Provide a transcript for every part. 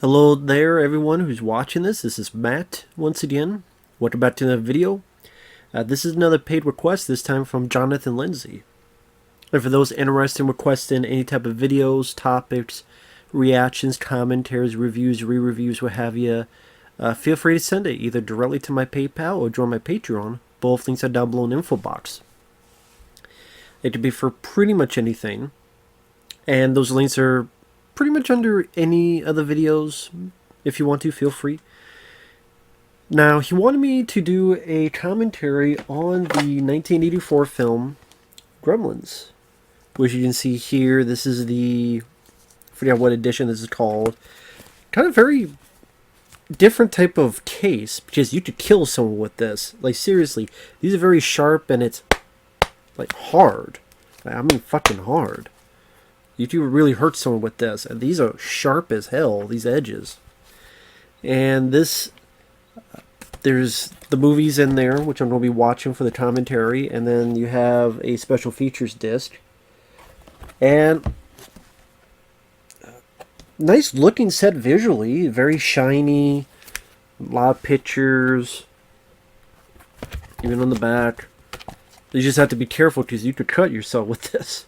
Hello there, everyone who's watching this. This is Matt once again. Welcome back to another video. This is another paid request, this time from Jonathan Lindsey. And for those interested in requesting any type of videos, topics, reactions, commentaries, reviews, re-reviews, what have you, feel free to send it either directly to my PayPal or join my Patreon. Both links are down below in the info box. It could be for pretty much anything. And those links are pretty much under any other videos. If you want to, feel free. Now, he wanted me to do a commentary on the 1984 film Gremlins, which you can see here. This is the, I forget what edition this is called. Kind of very different type of case, because you could kill someone with this. Like, seriously, these are very sharp, and it's like hard. I mean, fucking hard. You do really hurt someone with this, and these are sharp as hell, these edges. And this, there's the movies in there, which I'm going to be watching for the commentary, and then you have a special features disc. And nice looking set visually, very shiny, a lot of pictures, even on the back. You just have to be careful because you could cut yourself with this.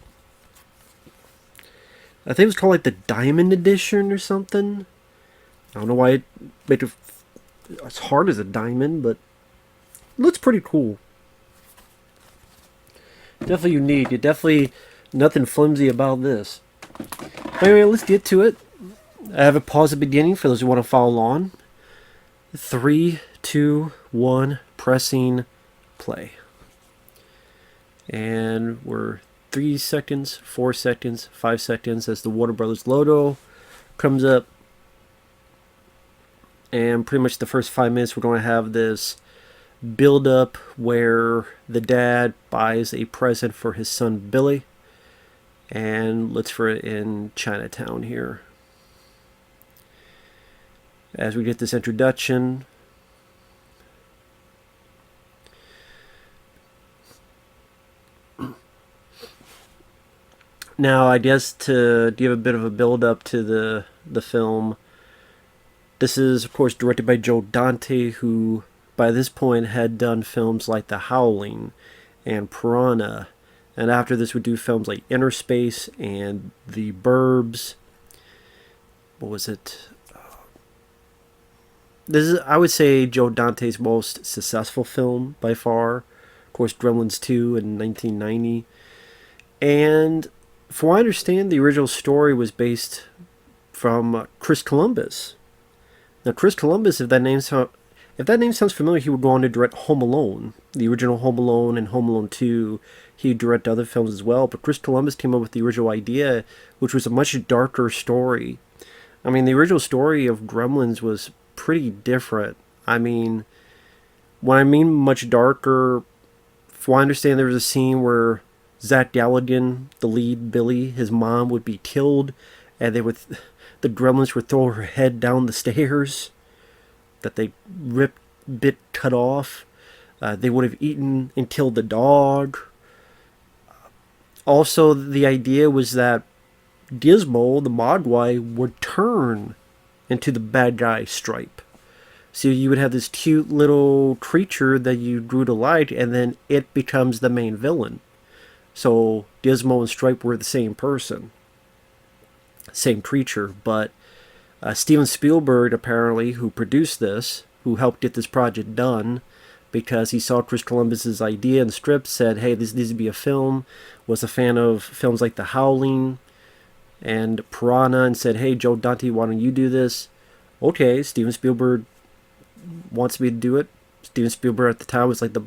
I think it was called like the Diamond Edition or something. I don't know why it made it as hard as a diamond, but it looks pretty cool. Definitely unique. It definitely nothing flimsy about this. Anyway, let's get to it. I have a pause at the beginning for those who want to follow along. 3, 2, 1, pressing play. And we're 3 seconds, 4 seconds, 5 seconds as the Warner Brothers logo comes up. And pretty much the first 5 minutes we're going to have this build up where the dad buys a present for his son Billy. And looks for it in Chinatown here. As we get this introduction, now, I guess to give a bit of a build-up to the film, this is, of course, directed by Joe Dante, who, by this point, had done films like The Howling and Piranha, and after this would do films like Inner Space and The Burbs. What was it? This is, I would say, Joe Dante's most successful film by far. Of course, Gremlins 2 in 1990. And from what I understand, the original story was based from Chris Columbus. Now, Chris Columbus, if that name sounds familiar, he would go on to direct Home Alone, the original Home Alone and Home Alone 2. He directed other films as well, but Chris Columbus came up with the original idea, which was a much darker story. I mean, the original story of Gremlins was pretty different. I mean, when I mean much darker, from what I understand, there was a scene where Zach Galligan, the lead Billy, his mom would be killed, and the Gremlins would throw her head down the stairs that they cut off. They would have eaten and killed the dog. Also, the idea was that Gizmo, the Mogwai, would turn into the bad guy Stripe. So you would have this cute little creature that you grew to like, and then it becomes the main villain. So Gizmo and Stripe were the same person, same creature, but Steven Spielberg, apparently, who produced this, who helped get this project done, because he saw Chris Columbus's idea and script, said, hey, this needs to be a film, was a fan of films like The Howling and Piranha, and said, hey, Joe Dante, why don't you do this? Okay, Steven Spielberg wants me to do it. Steven Spielberg at the time was like the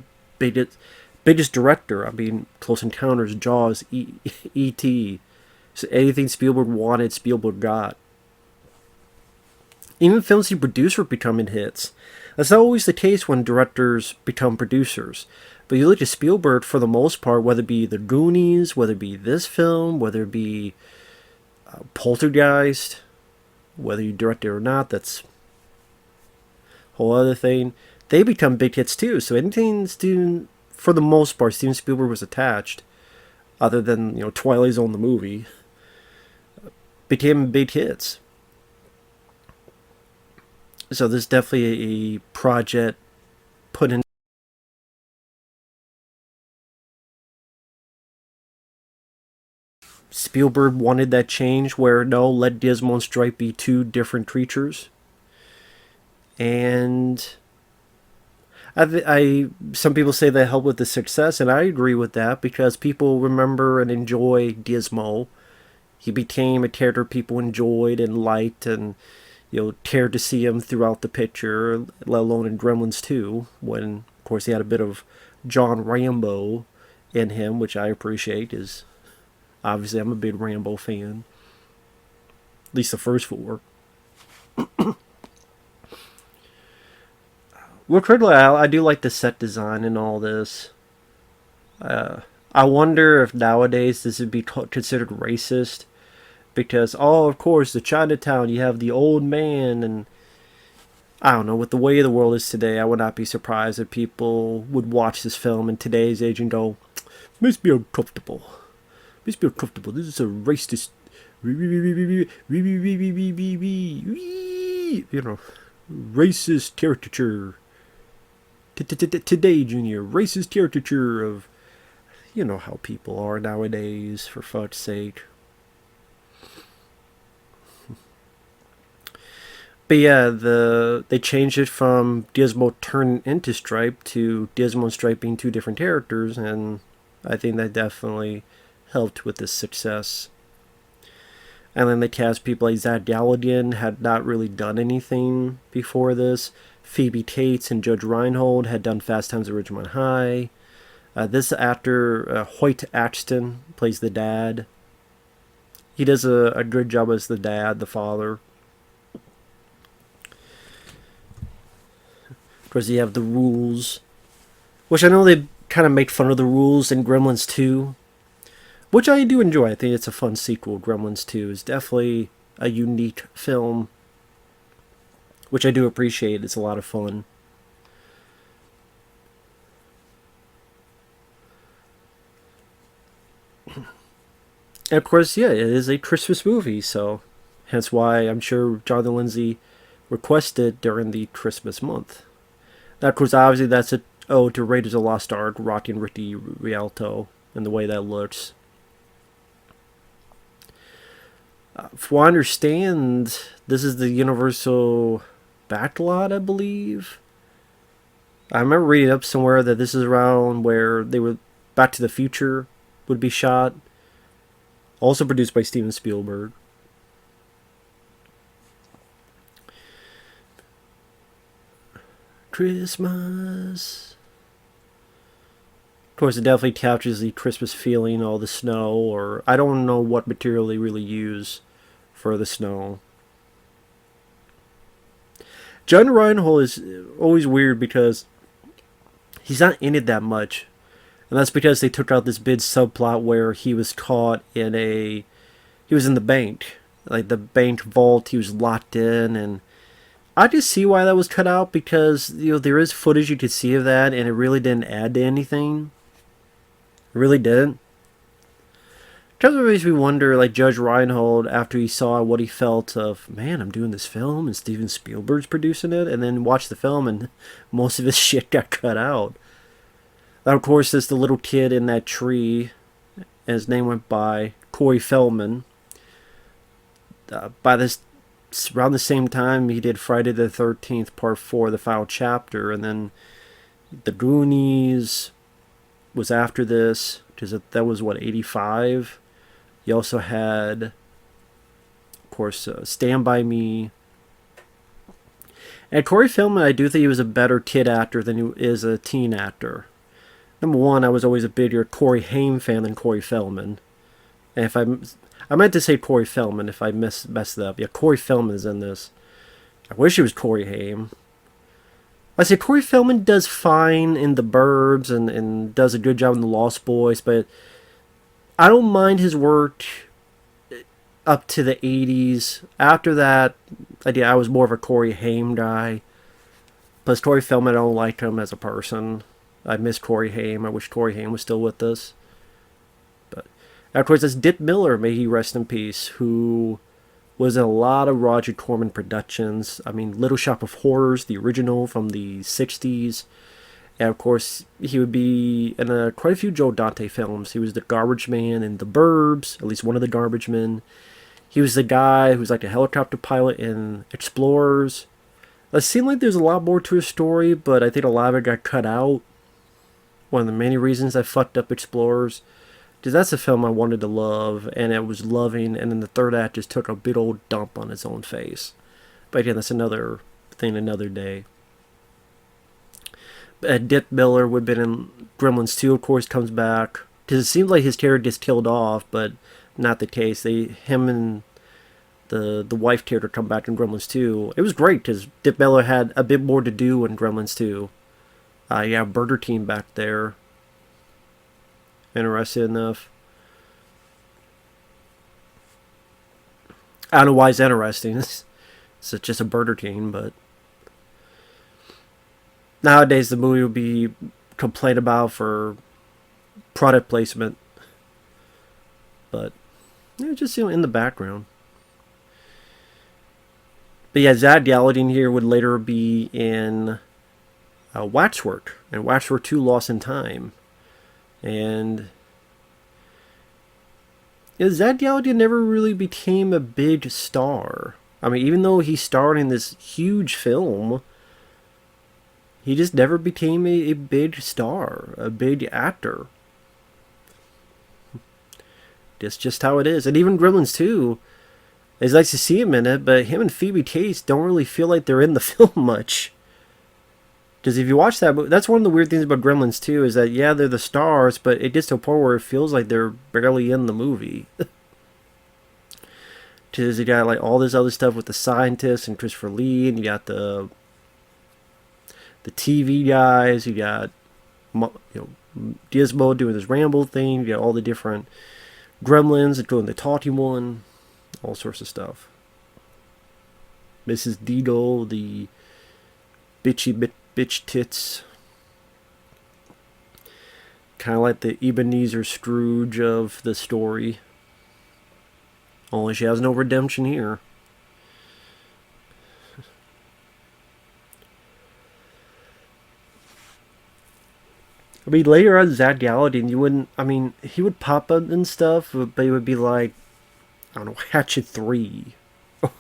biggest director. I mean, Close Encounters, Jaws, E.T. So anything Spielberg wanted, Spielberg got. Even films he produced were becoming hits. That's not always the case when directors become producers. But you look at Spielberg, for the most part, whether it be The Goonies, whether it be this film, whether it be Poltergeist, whether you direct it or not, that's a whole other thing. They become big hits too. So anything for the most part, Steven Spielberg was attached, other than, Twilight Zone the movie, became big hits. So this is definitely a project put in. Spielberg wanted that change where no, let Gizmo and Stripe be two different creatures. And some people say that helped with the success, and I agree with that because people remember and enjoy Gizmo. He became a character people enjoyed and liked, and cared to see him throughout the picture, let alone in Gremlins 2, when of course he had a bit of John Rambo in him, which I appreciate. Is obviously I'm a big Rambo fan, at least the first four. Well, critically, I do like the set design and all this. I wonder if nowadays this would be considered racist because, oh, of course, the Chinatown, you have the old man, and I don't know, with the way the world is today, I would not be surprised if people would watch this film in today's age and go, makes me uncomfortable. Makes me uncomfortable. This is a racist, racist caricature. Today, Junior, racist caricature of, how people are nowadays, for fuck's sake. But yeah, they changed it from Gizmo turning into Stripe to Gizmo and Stripe being two different characters, and I think that definitely helped with this success. And then they cast people like Zach Galligan, had not really done anything before this. Phoebe Cates and Judge Reinhold had done Fast Times at Ridgemont High. This actor, Hoyt Axton, plays the dad. He does a good job as the dad, the father. Of course, you have the rules, which I know they kind of make fun of the rules in Gremlins 2, which I do enjoy. I think it's a fun sequel. Gremlins 2 is definitely a unique film, which I do appreciate. It's a lot of fun. And of course, yeah, it is a Christmas movie, so hence why I'm sure Jonathan Lindsey requested during the Christmas month. Now, of course, obviously that's a ode to Raiders of the Lost Ark, Rocky and Ricky Rialto, and the way that looks. From what I understand, this is the Universal backlot, I believe. I remember reading up somewhere that this is around where they were Back to the Future would be shot. Also produced by Steven Spielberg. Christmas. Of course, it definitely captures the Christmas feeling, all the snow, or I don't know what material they really use for the snow. John Reinhold is always weird because he's not in it that much. And that's because they took out this big subplot where he was caught in he was in the bank. Like the bank vault, he was locked in, and I just see why that was cut out because, there is footage you could see of that and it really didn't add to anything. It really didn't. It kind of makes me wonder, like Judge Reinhold, after he saw what he felt of, man, I'm doing this film and Steven Spielberg's producing it, and then watched the film and most of his shit got cut out. And of course, there's the little kid in that tree, and his name went by Corey Feldman. Around the same time, he did Friday the 13th, Part 4, the final chapter, and then The Goonies was after this, because that was, 85? He also had, of course, Stand By Me. And Corey Feldman, I do think he was a better kid actor than he is a teen actor. Number one, I was always a bigger Corey Haim fan than Corey Feldman. And if I meant to say Corey Feldman if I messed it up. Yeah, Corey Feldman is in this. I wish it was Corey Haim. I say Corey Feldman does fine in The Burbs and does a good job in The Lost Boys, but I don't mind his work up to the 80s. After that, I was more of a Corey Haim guy. Plus, Corey Feldman, I don't like him as a person. I miss Corey Haim. I wish Corey Haim was still with us. But, of course, that's Dick Miller, may he rest in peace, who Was in a lot of Roger Corman productions. I mean, Little Shop of Horrors, the original from the 60s. And of course, he would be in quite a few Joe Dante films. He was the garbage man in The Burbs, at least one of the garbage men. He was the guy who was like a helicopter pilot in Explorers. It seemed like there's a lot more to his story, but I think a lot of it got cut out. One of the many reasons I fucked up Explorers. Because that's a film I wanted to love, and it was loving, and then the third act just took a big old dump on its own face. But again, that's another thing, another day. Dick Miller would have been in Gremlins 2, of course, comes back. Because it seems like his character gets killed off, but not the case. Him and the wife character come back in Gremlins 2. It was great, because Dick Miller had a bit more to do in Gremlins 2. Yeah, Burger Team back there. Interesting enough. I don't know why it's interesting. It's just a Burger King, but nowadays the movie would be complained about for product placement. But yeah, just in the background. But yeah, Zad Gallatin here would later be in Waxwork, and Waxwork 2 Lost in Time. And Zad Gallatin never really became a big star. I mean, even though he starred in this huge film, he just never became a big star, a big actor. That's just how it is. And even Gremlins 2, it's nice to see him in it, but him and Phoebe Cates don't really feel like they're in the film much. Because if you watch that movie, that's one of the weird things about Gremlins 2, is that, yeah, they're the stars, but it gets to a point where it feels like they're barely in the movie. Because you got like all this other stuff with the scientists and Christopher Lee, and you got the TV guys, you got Gizmo doing this ramble thing, you got all the different Gremlins, including the talking one, all sorts of stuff. Mrs. Deedle, the bitch tits. Kind of like the Ebenezer Scrooge of the story. Only she has no redemption here. I mean, later on, Zad Gallatin, you wouldn't... I mean, he would pop up and stuff, but it would be like, I don't know, Hatchet 3.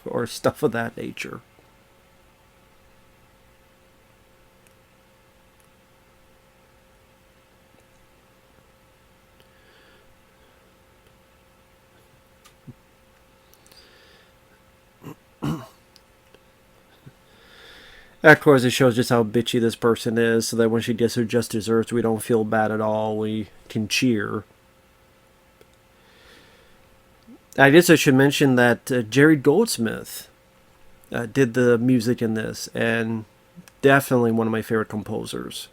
Or stuff of that nature. Of course, it shows just how bitchy this person is, so that when she gets her just desserts, we don't feel bad at all. We can cheer. I guess I should mention that Jerry Goldsmith did the music in this, and definitely one of my favorite composers.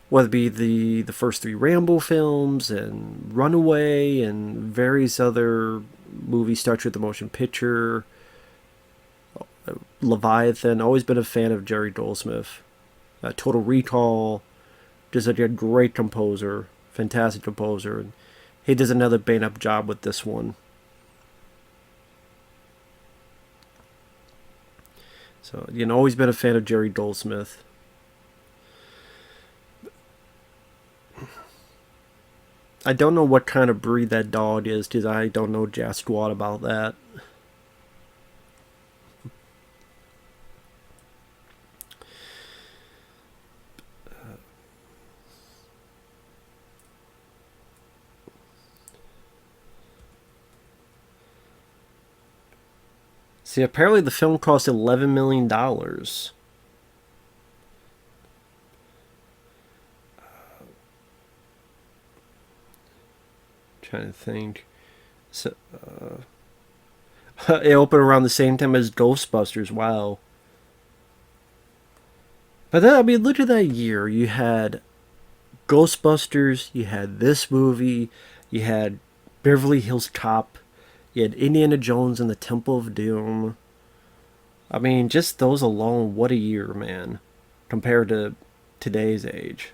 Whether it be the first 3 Rambo films, and Runaway, and various other movies, Star Trek the Motion Picture, Leviathan. Always been a fan of Jerry Goldsmith. Total Recall, just a great composer, fantastic composer, and he does another bang-up job with this one. So, always been a fan of Jerry Goldsmith. I don't know what kind of breed that dog is, because I don't know jack squat about that. See, apparently the film cost $11 million. Trying to think. So, it opened around the same time as Ghostbusters. Wow. But then, I mean, look at that year. You had Ghostbusters, you had this movie, you had Beverly Hills Cop, you had Indiana Jones and the Temple of Doom. I mean, just those alone, what a year, man. Compared to today's age.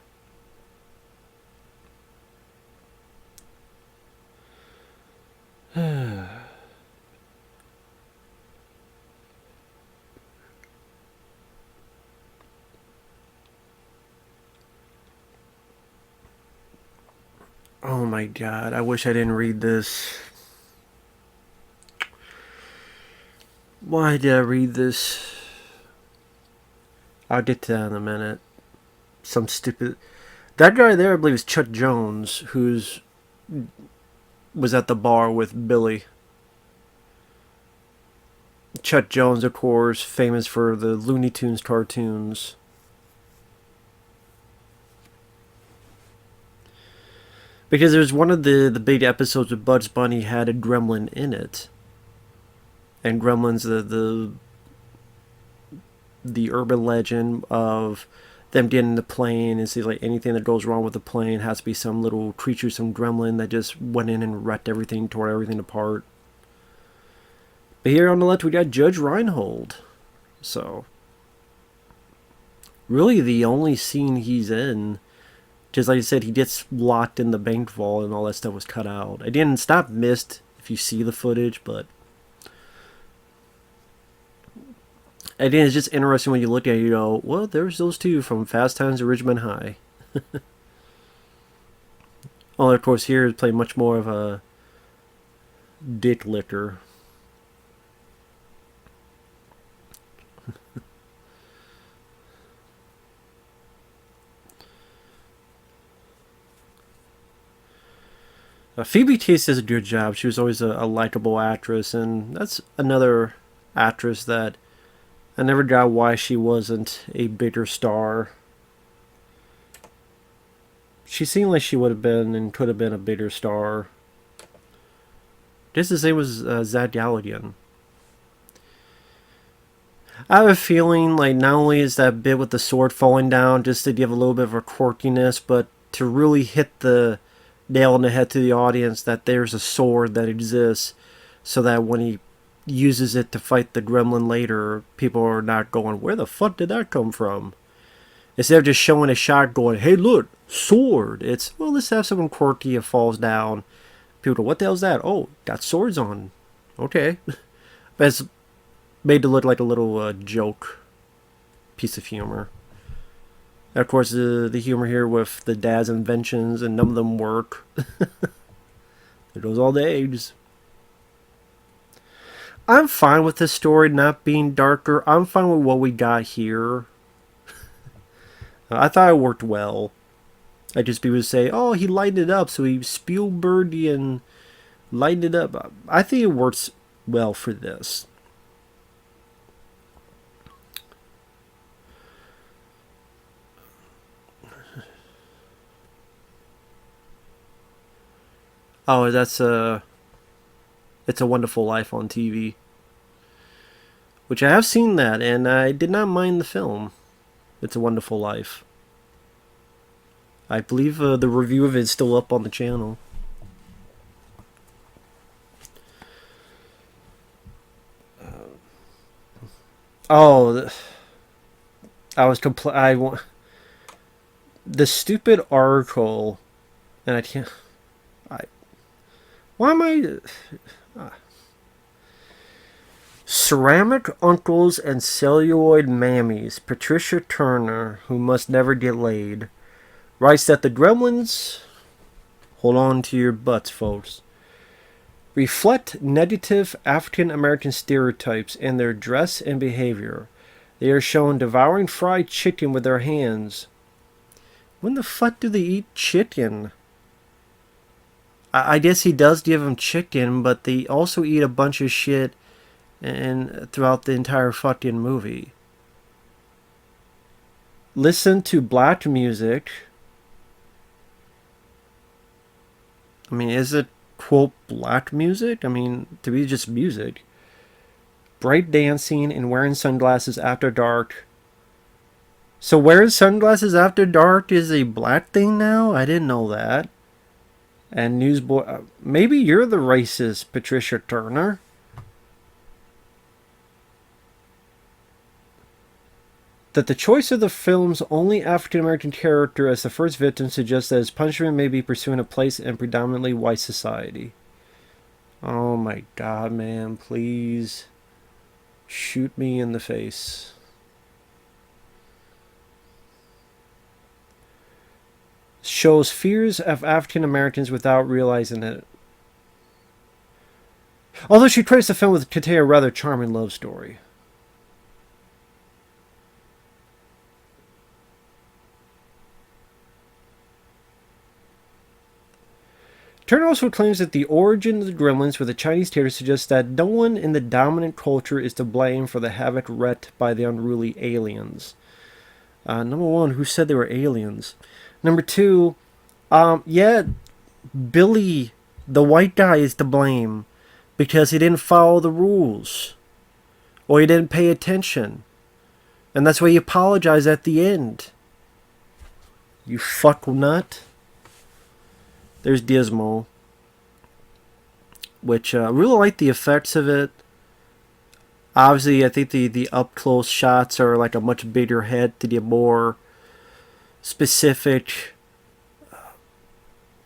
Oh my god, I wish I didn't read this. Why did I read this? I'll get to that in a minute. Some stupid... That guy there, I believe, is Chuck Jones, who's was at the bar with Billy. Chuck Jones, of course, famous for the Looney Tunes cartoons. Because there's one of the big episodes with Bugs Bunny had a gremlin in it. And Gremlins, the urban legend of them getting in the plane and see like anything that goes wrong with the plane has to be some little creature, some gremlin that just went in and wrecked everything, tore everything apart. But here on the left we got Judge Reinhold. So really the only scene he's in, just like I said, he gets locked in the bank vault and all that stuff was cut out. I didn't stop missed if you see the footage, but again, it's just interesting when you look at it, you go, well, there's those two from Fast Times at Ridgemont High. Well, of course, here is playing much more of a dick licker. Phoebe Chase does a good job. She was always a likable actress, and that's another actress that I never got why she wasn't a bigger star. She seemed like she would have been and could have been a bigger star. Just the same as Zach Galligan. I have a feeling like not only is that bit with the sword falling down just to give a little bit of a quirkiness, but to really hit the nail on the head to the audience that there's a sword that exists, so that when he uses it to fight the gremlin later, people are not going, where the fuck did that come from? Instead of just showing a shot going, hey look, sword. It's, well, let's have someone quirky, it falls down. People go, what the hell's that? Oh, got swords on. Okay. But it's made to look like a little joke piece of humor. And of course, the humor here with the dad's inventions, and none of them work. There goes all the eggs. I'm fine with this story not being darker. I'm fine with what we got here. I thought it worked well. I just people say, oh, he lightened it up, so he Spielberg and lightened it up. I think it works well for this. Oh, that's It's a Wonderful Life on TV. Which I have seen that, and I did not mind the film. It's a Wonderful Life. I believe the review of it is still up on the channel. Oh, I was the stupid article, and I can't. Why am I? Ceramic uncles and celluloid mammies. Patricia Turner, who must never get laid, writes that the Gremlins, hold on to your butts, folks, reflect negative African American stereotypes in their dress and behavior. They are shown devouring fried chicken with their hands. When the fuck do they eat chicken? I guess he does give them chicken, but they also eat a bunch of shit and throughout the entire fucking movie. Listen to black music. I mean, is it, quote, black music? I mean, to be just music. Bright dancing and wearing sunglasses after dark. So wearing sunglasses after dark is a black thing now? I didn't know that. And newsboy, maybe you're the racist, Patricia Turner. That the choice of the film's only African American character as the first victim suggests that his punishment may be pursuing a place in predominantly white society. Oh my god, man, please shoot me in the face. shows fears of African Americans without realizing it. Although she credits the film with containing a rather charming love story. Turner also claims that the origin of the Gremlins with the Chinese theater suggests that no one in the dominant culture is to blame for the havoc wreaked by the unruly aliens. Number one, who said they were aliens? Number two, yeah, Billy, the white guy, is to blame because he didn't follow the rules or he didn't pay attention. And that's why he apologized at the end. You fuck nut. There's Gizmo, which I really like the effects of it. Obviously, I think the up-close shots are like a much bigger head to get more specific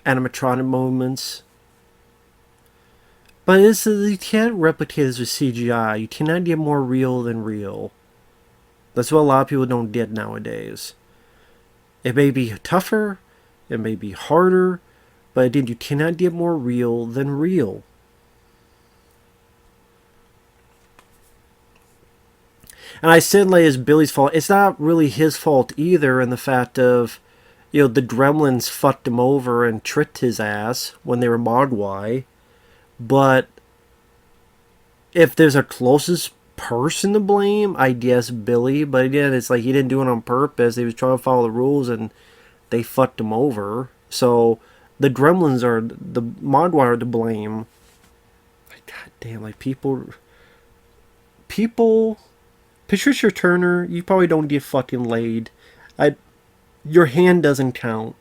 animatronic movements. But you can't replicate this with CGI. You cannot get more real than real. That's what a lot of people don't get nowadays. It may be tougher, it may be harder, but again, you cannot get more real than real. And I said like it's Billy's fault. It's not really his fault either in the fact of, the Gremlins fucked him over and tricked his ass when they were Mogwai. But if there's a closest person to blame, I guess Billy. But again, it's like he didn't do it on purpose. He was trying to follow the rules and they fucked him over. So the Gremlins are the Mogwai are to blame. Like, God damn, like people. Patricia Turner, you probably don't get fucking laid. Your hand doesn't count.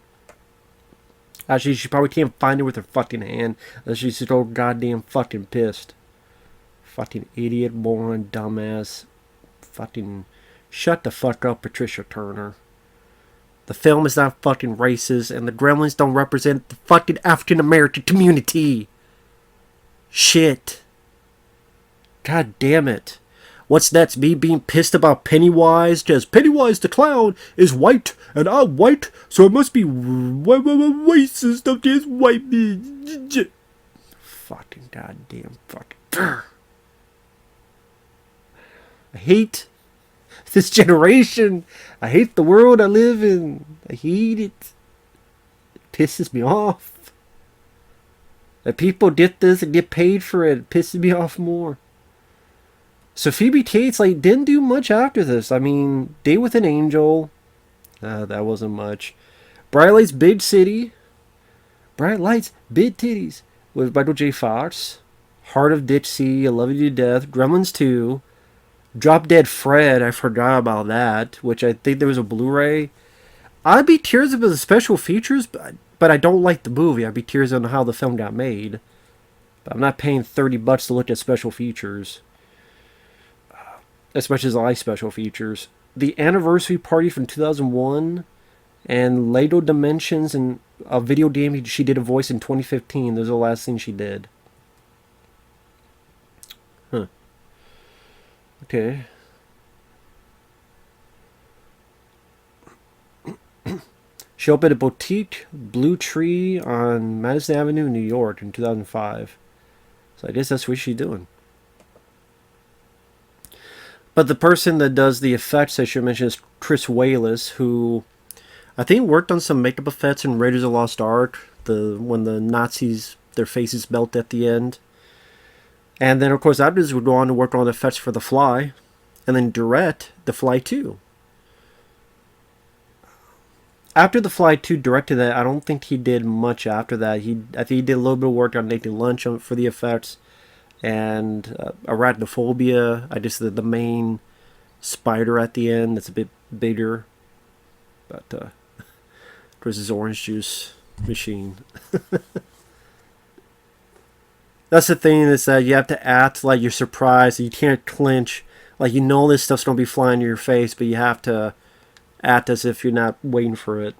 Actually, she probably can't find it with her fucking hand unless she's so goddamn fucking pissed. Fucking idiot, moron, dumbass. Fucking shut the fuck up, Patricia Turner. The film is not fucking racist, and the Gremlins don't represent the fucking African American community. Shit. God damn it. What's next? Me being pissed about Pennywise? Because Pennywise the clown is white, and I'm white, so it must be racist of this white man. Fucking goddamn fucking. I hate this generation. I hate the world I live in. I hate it. It pisses me off. That people get this and get paid for it. It pisses me off more. So Phoebe Cates didn't do much after this. I mean, Day with an Angel, that wasn't much. Bright Lights, Big City, Bright Lights, Big Titties with Michael J. Fox. Heart of Dixie, I Love You to Death, Gremlins 2, Drop Dead Fred. I forgot about that, which I think there was a Blu-ray. I'd be curious about the special features, but I don't like the movie. I'd be curious on how the film got made. But I'm not paying $30 to look at special features. As much as I like special features. The Anniversary Party from 2001 and Lego Dimensions and a video game she did a voice in 2015. Those are the last things she did. Huh. Okay. She opened a boutique, Blue Tree, on Madison Avenue, New York in 2005. So I guess that's what she's doing. But the person that does the effects, I should mention, is Chris Wallace, who I think worked on some makeup effects in Raiders of the Lost Ark, when the Nazis, their faces melt at the end. And then, of course, others would go on to work on effects for The Fly, and then direct The Fly 2. After The Fly 2 directed that, I don't think he did much after that. I think he did a little bit of work on Naked Lunch for the effects. And Arachnophobia, I just the main spider at the end that's a bit bigger. But of course, his orange juice machine. That's the thing, is that you have to act like you're surprised. You can't clinch. Like, this stuff's going to be flying in your face, but you have to act as if you're not waiting for it.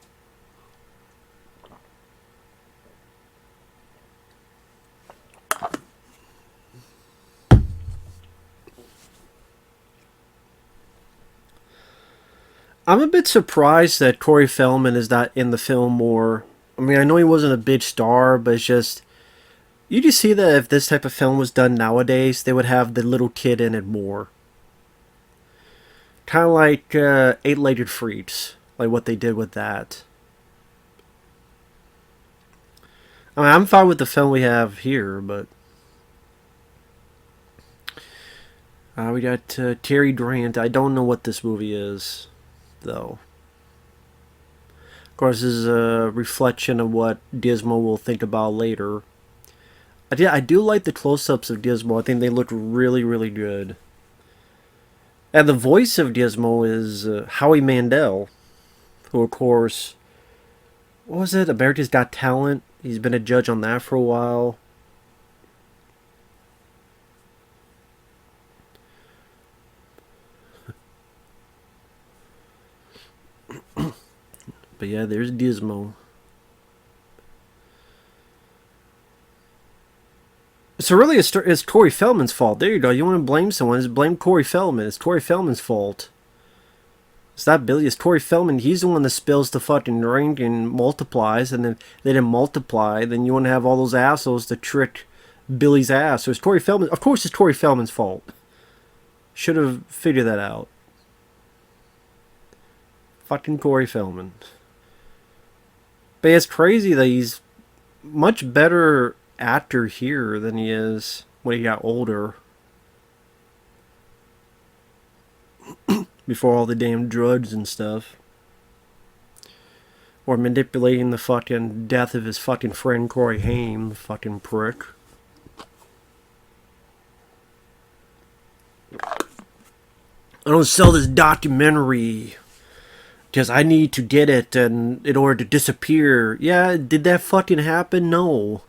I'm a bit surprised that Corey Feldman is not in the film more. I mean, I know he wasn't a big star, but it's just you just see that if this type of film was done nowadays, they would have the little kid in it more. Kind of like Eight-Legged Freaks, like what they did with that. I mean, I'm fine with the film we have here, but we got Terry Grant. I don't know what this movie is, though. Of course, this is a reflection of what Gizmo will think about later. I do like the close-ups of Gizmo. I think they look really, really good. And the voice of Gizmo is Howie Mandel, who, of course, what was it? America's Got Talent. He's been a judge on that for a while. But yeah, there's Gizmo. So really, it's Corey Feldman's fault. There you go. You want to blame someone? Just blame Corey Feldman. It's Corey Feldman's fault. It's not Billy. It's Corey Feldman. He's the one that spills the fucking drink and multiplies, and then they didn't multiply. Then you want to have all those assholes to trick Billy's ass. So it's Corey Feldman. Of course, it's Corey Feldman's fault. Should have figured that out. Fucking Corey Feldman. But it's crazy that he's much better actor here than he is when he got older. Before all the damn drugs and stuff. Or manipulating the fucking death of his fucking friend Corey Haim, the fucking prick. I don't sell this documentary because I need to get it and in order to disappear. Yeah, did that fucking happen? No.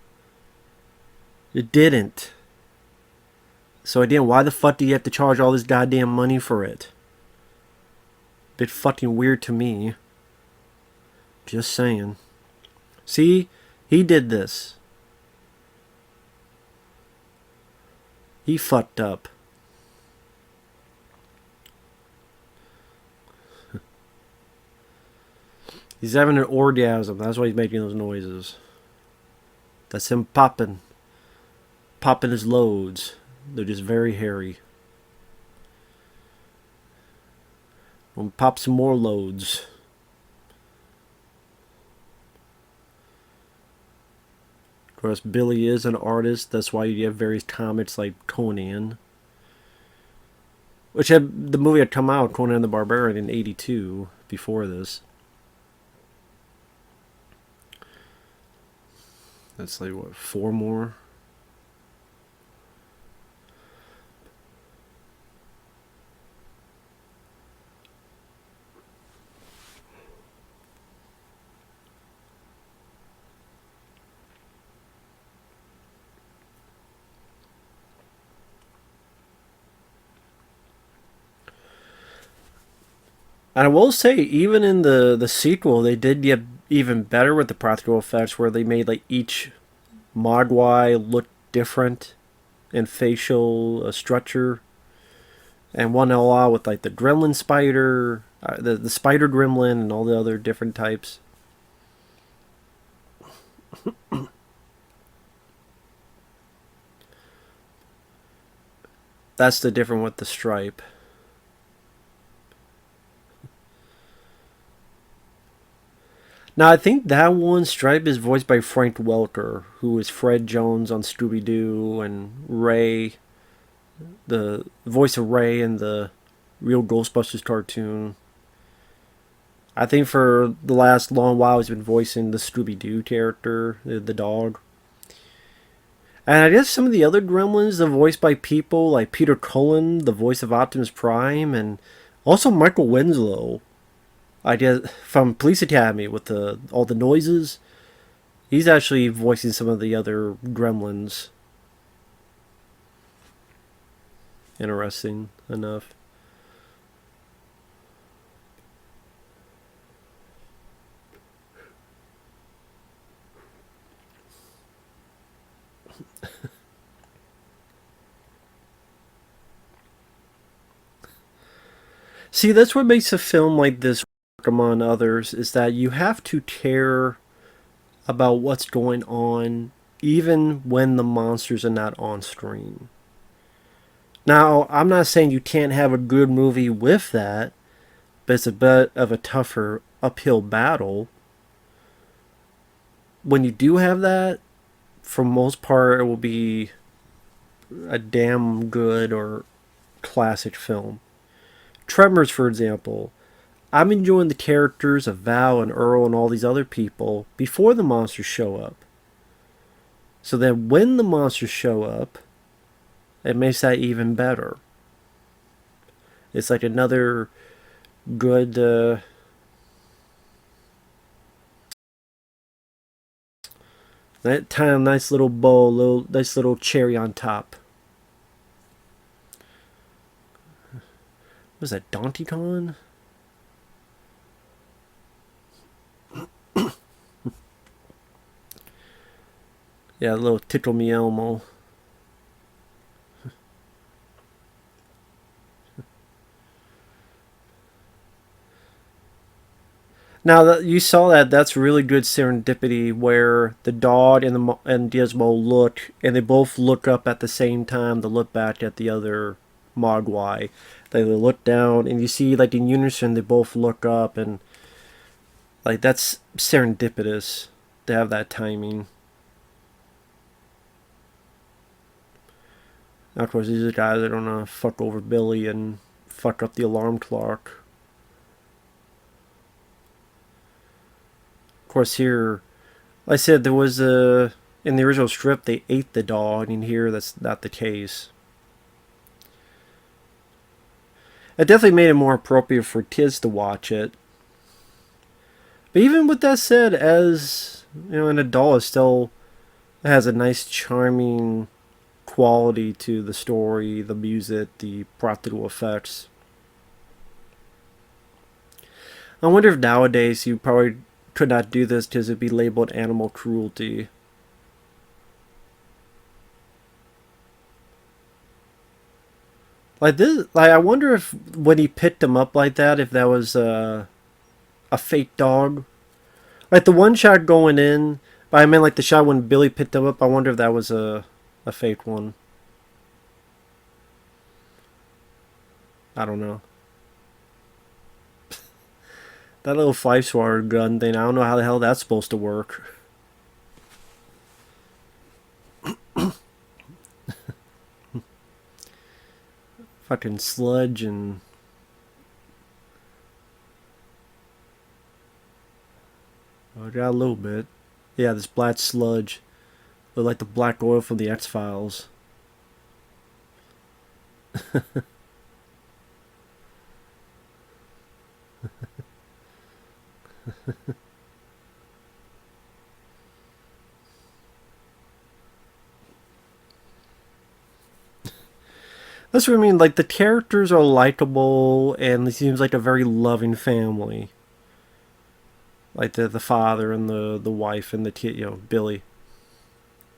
It didn't. So again, why the fuck do you have to charge all this goddamn money for it? Bit fucking weird to me. Just saying. See? He did this. He fucked up. He's having an orgasm. That's why he's making those noises. That's him popping. Popping his loads. They're just very hairy. We'll pop some more loads. Of course, Billy is an artist. That's why you have various comics like Conan. Which the movie had come out, Conan the Barbarian, in '82, before this. That's like, what, 4 more? And I will say, even in the sequel, they did get even better with the practical effects, where they made like each Mogwai look different in facial structure, and one a lot with like the Gremlin spider, the spider Gremlin, and all the other different types. That's the different with the stripe. Now, I think that one, Stripe, is voiced by Frank Welker, who is Fred Jones on Scooby-Doo, and Ray, the voice of Ray in the real Ghostbusters cartoon. I think for the last long while he's been voicing the Scooby-Doo character, the dog. And I guess some of the other Gremlins are voiced by people like Peter Cullen, the voice of Optimus Prime, and also Michael Winslow. I guess from Police Academy with all the noises. He's actually voicing some of the other Gremlins. Interesting enough. See, that's what makes a film like this work among others, is that you have to care about what's going on even when the monsters are not on screen. Now, I'm not saying you can't have a good movie with that, but it's a bit of a tougher uphill battle. When you do have that, for most part, it will be a damn good or classic film. Tremors, for example. I'm enjoying the characters of Val and Earl and all these other people before the monsters show up. So then when the monsters show up, it makes that even better. It's like another good that kind of nice little bow, nice little cherry on top. Was that Donkey Kong? Yeah, a little Tickle Me Elmo. Now that you saw that, that's really good serendipity where the dog and Gizmo look, and they both look up at the same time to look back at the other Mogwai. They look down, and you see like in unison they both look up, and like that's serendipitous to have that timing. Now, of course, these are guys that don't want to fuck over Billy and fuck up the alarm clock. Of course, here, like I said, there was a in the original strip they ate the dog, and here that's not the case. It definitely made it more appropriate for kids to watch it. But even with that said, as you know, an adult, it still has a nice, charming quality to the story, the music, the practical effects. I wonder if nowadays you probably could not do this because it'd be labeled animal cruelty. Like this, like I wonder if when he picked him up like that, if that was a fake dog. Like the one shot going in, but I meant like the shot when Billy picked him up. I wonder if that was a fake one. I don't know. That little 5-star gun thing, I don't know how the hell that's supposed to work. Fucking sludge and... Oh, I got a little bit. Yeah, this black sludge. Look like the black oil from the X-Files. That's what I mean. Like the characters are likable, and it seems like a very loving family. Like the father and the wife and the Billy.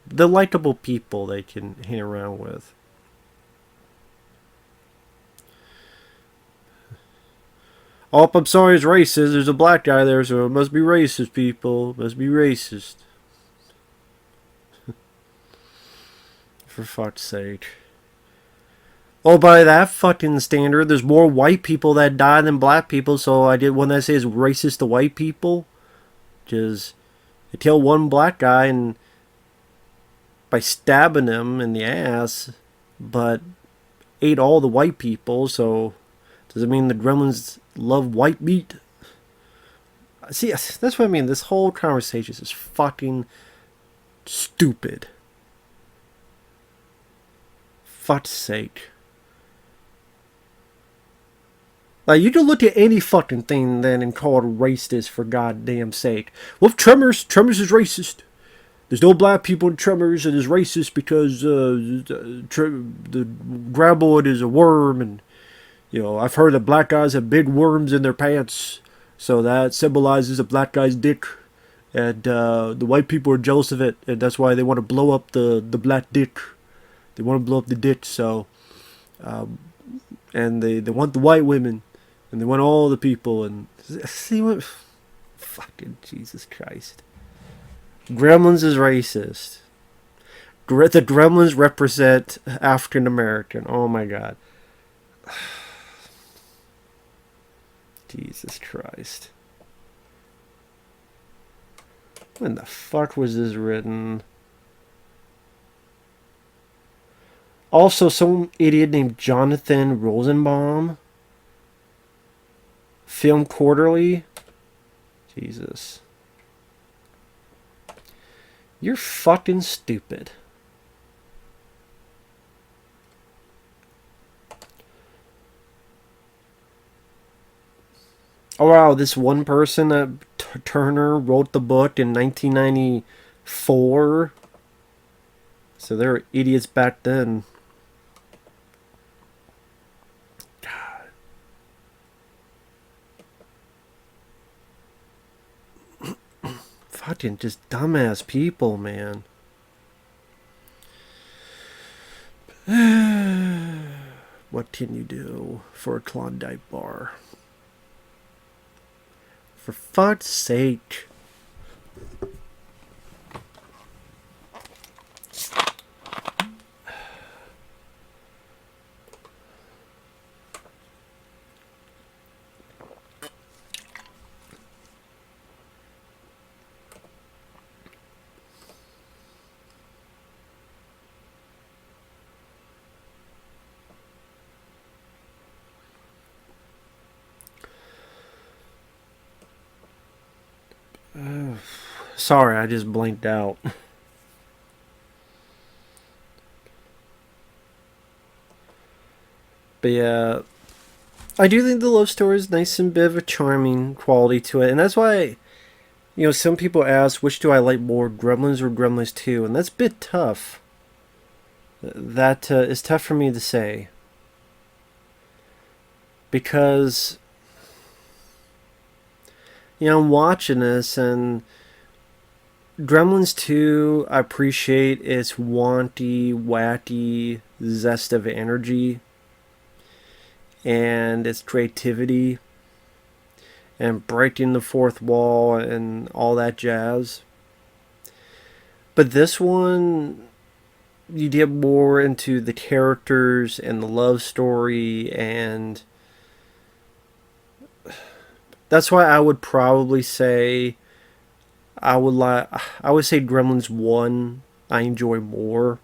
The likable people they can hang around with. Oh, I'm sorry, it's racist. There's a black guy there, so it must be racist, people. It must be racist. For fuck's sake. Oh, by that fucking standard, there's more white people that die than black people, so I did when I say it's racist to white people. Because they killed one black guy and by stabbing him in the ass, but ate all the white people, so does it mean the Gremlins love white meat? See, that's what I mean. This whole conversation is fucking stupid. Fuck's sake. Like, you can look at any fucking thing then and call it racist for goddamn sake. Well, Tremors is racist. There's no black people in Tremors, and it's racist because the graboid is a worm, and you know I've heard that black guys have big worms in their pants, so that symbolizes a black guy's dick, and the white people are jealous of it, and that's why they want to blow up the black dick. They want to blow up the dick, so and they want the white women. And they want all the people, and see what? Fucking Jesus Christ. Gremlins is racist. The Gremlins represent African American. Oh my god. Jesus Christ. When the fuck was this written? Also, some idiot named Jonathan Rosenbaum. Film Quarterly. Jesus. You're fucking stupid. Oh wow, this one person that Turner wrote the book in 1994. So they were idiots back then. God. Fucking just dumbass people, man. What can you do for a Klondike bar? For fuck's sake. Sorry, I just blinked out. But yeah, I do think the love story is nice and bit of a charming quality to it. And that's why, you know, some people ask, which do I like more, Gremlins or Gremlins 2? And that's a bit tough. That is tough for me to say. Because, you know, I'm watching this and Gremlins 2, I appreciate its wanty, wacky zest of energy and its creativity and breaking the fourth wall and all that jazz. But this one, you get more into the characters and the love story, and that's why I would probably say I would say Gremlins 1 I enjoy more.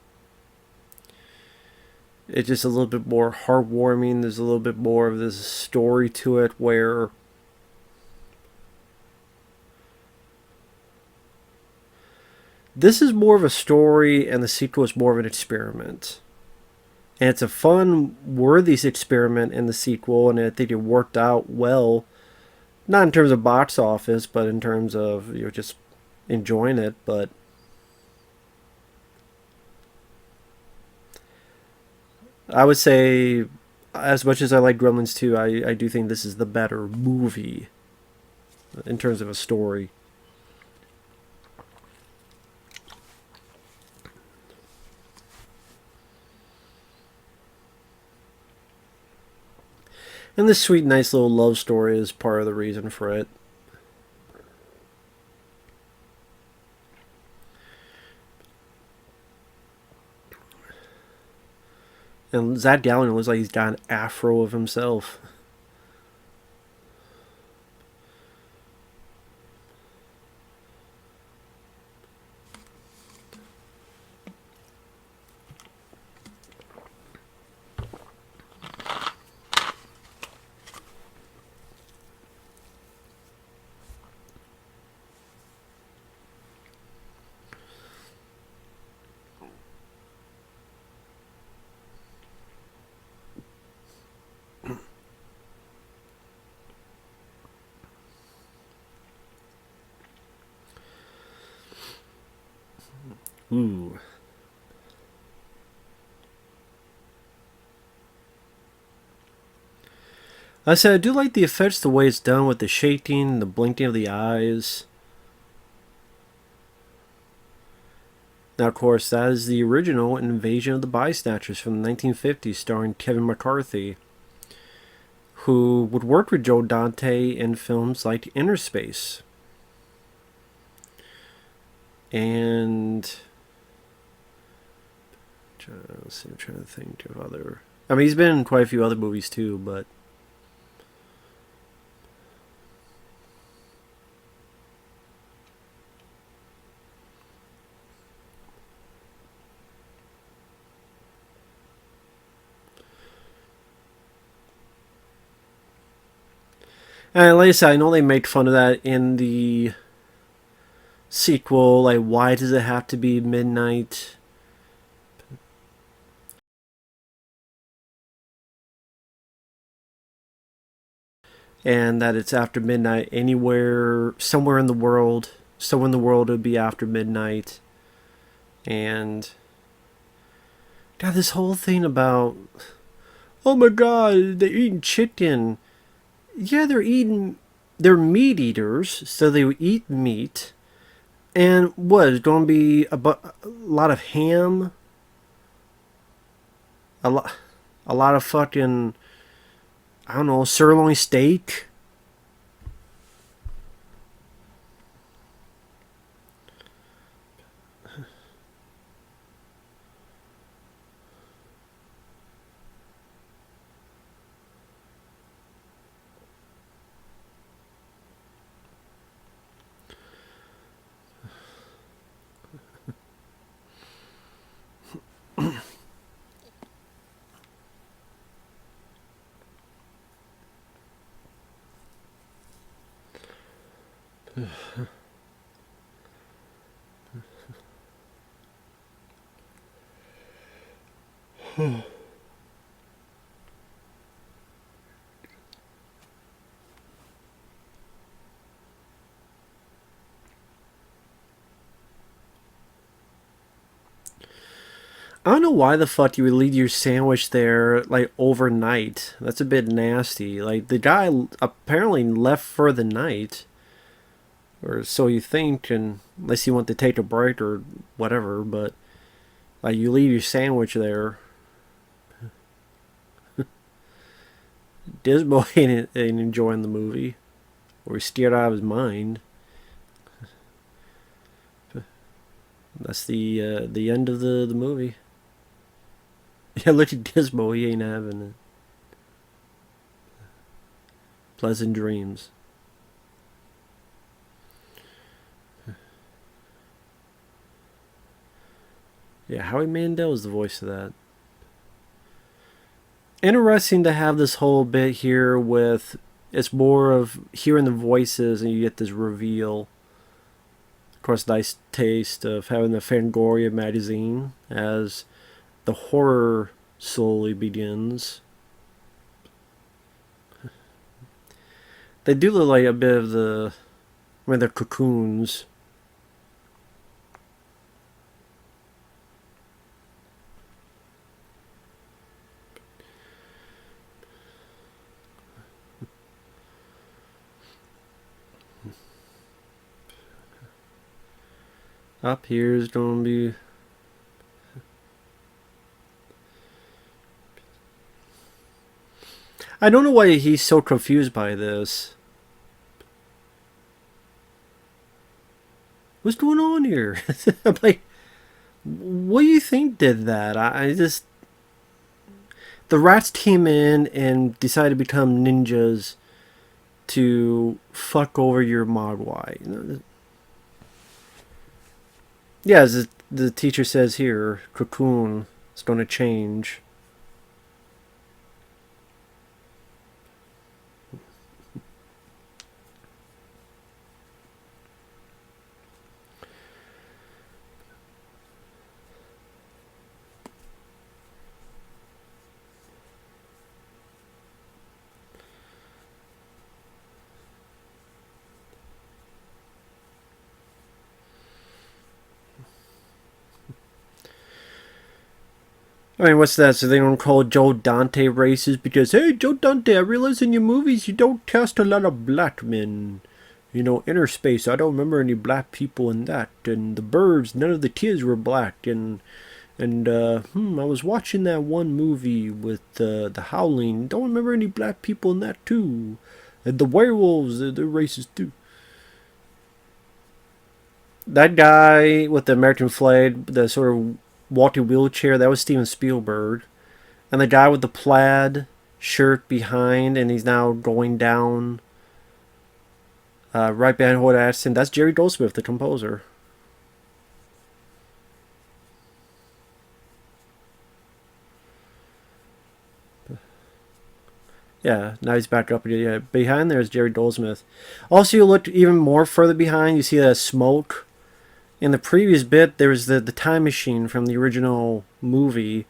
It's just a little bit more heartwarming. There's a little bit more of this story to it where this is more of a story and the sequel is more of an experiment. And it's a fun, worthy experiment in the sequel, and I think it worked out well. Not in terms of box office, but in terms of, you know, just enjoying it. But I would say, as much as I like Gremlins 2, I do think this is the better movie in terms of a story. And this sweet, nice little love story is part of the reason for it. And Zach Galligan looks like he's got an afro of himself. Ooh. I said I do like the effects, the way it's done with the shaking, the blinking of the eyes. Now, of course, that is the original Invasion of the Bystanders from the 1950s, starring Kevin McCarthy, who would work with Joe Dante in films like Inner Space. And I'm trying to think of other. I mean, he's been in quite a few other movies too, but. And like I said, I know they made fun of that in the sequel. Like, why does it have to be midnight? And that it's after midnight anywhere, somewhere in the world. Somewhere in the world it would be after midnight. And God, this whole thing about, oh my God, they're eating chicken. Yeah, they're meat eaters, so they eat meat. And what, it's going to be a lot of ham? A lot of fucking, I don't know, sirloin steak? I don't know why the fuck you would leave your sandwich there, like, overnight. That's a bit nasty. Like, the guy apparently left for the night. Or so you think, and unless you want to take a break or whatever, but, like, you leave your sandwich there. Disbo ain't enjoying the movie. Or he's scared out of his mind. That's the end of the movie. Yeah, look at Disbo. He ain't having it. Pleasant dreams. Yeah, Howie Mandel is the voice of that. Interesting to have this whole bit here with, it's more of hearing the voices and you get this reveal. Of course, nice taste of having the Fangoria magazine as the horror slowly begins. They do look like a bit of the, I mean, they're cocoons. Up here is going to be... I don't know why he's so confused by this. What's going on here? I'm like, what do you think did that? I just... The rats came in and decided to become ninjas to fuck over your Mogwai. Yeah, as the teacher says here, cocoon is going to change. I mean, what's that? So they don't call Joe Dante racist because, hey, Joe Dante, I realize in your movies you don't cast a lot of black men. You know, Inner Space, I don't remember any black people in that. And The Birds, none of the kids were black. And And I was watching that one movie with the Howling. Don't remember any black people in that too. And the werewolves, they're racist too. That guy with the American flag, the sort of walking wheelchair, that was Steven Spielberg. And the guy with the plaid shirt behind, and he's now going down right behind Hoyt Ashton, that's Jerry Goldsmith, the composer. Yeah, now he's back up again. Yeah, behind there is Jerry Goldsmith. Also, you look even more further behind, you see that smoke. In the previous bit, there was the time machine from the original movie.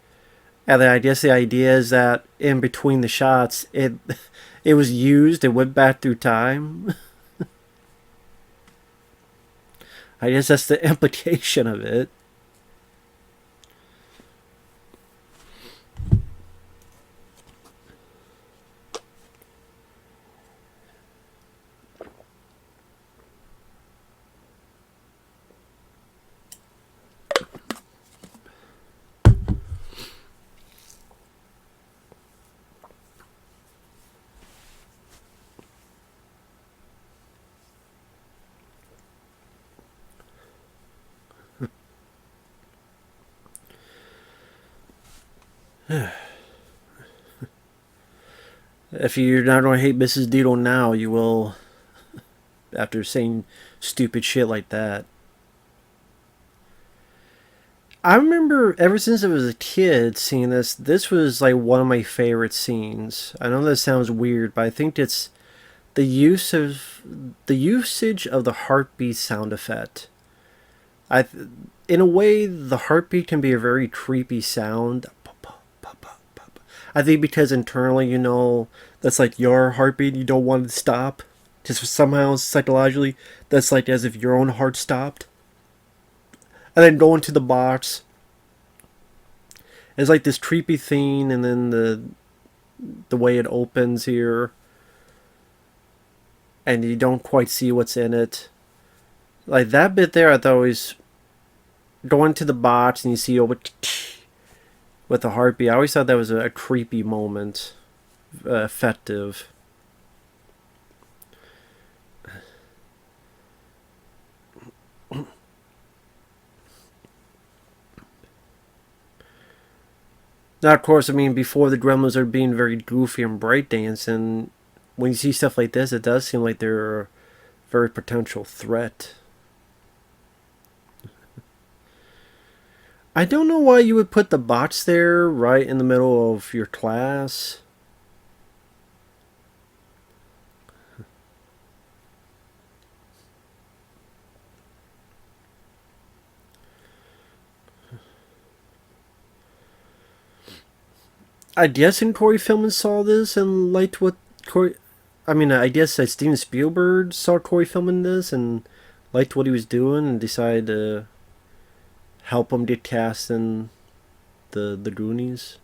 And I guess the idea is that in between the shots, it was used, it went back through time. I guess that's the implication of it. If you're not going to hate Mrs. Deedle now, you will after saying stupid shit like that. I remember ever since I was a kid seeing this. This was like one of my favorite scenes. I know that sounds weird, but I think it's the usage of the heartbeat sound effect. I, in a way, the heartbeat can be a very creepy sound. I think because internally, that's like your heartbeat. You don't want it to stop. Just somehow psychologically, that's like as if your own heart stopped. And then going to the box, it's like this creepy thing, and then the way it opens here, and you don't quite see what's in it. Like that bit there, I thought was going to the box, and you see over with the heartbeat. I always thought that was a creepy moment, effective. Now, of course, I mean, before the Gremlins are being very goofy and breakdancing, when you see stuff like this, it does seem like they're a very potential threat. I don't know why you would put the box there right in the middle of your class. I guess Corey Feldman saw this and liked what Corey. I mean, I guess Steven Spielberg saw Corey Feldman this and liked what he was doing and decided to help him get cast in the Goonies.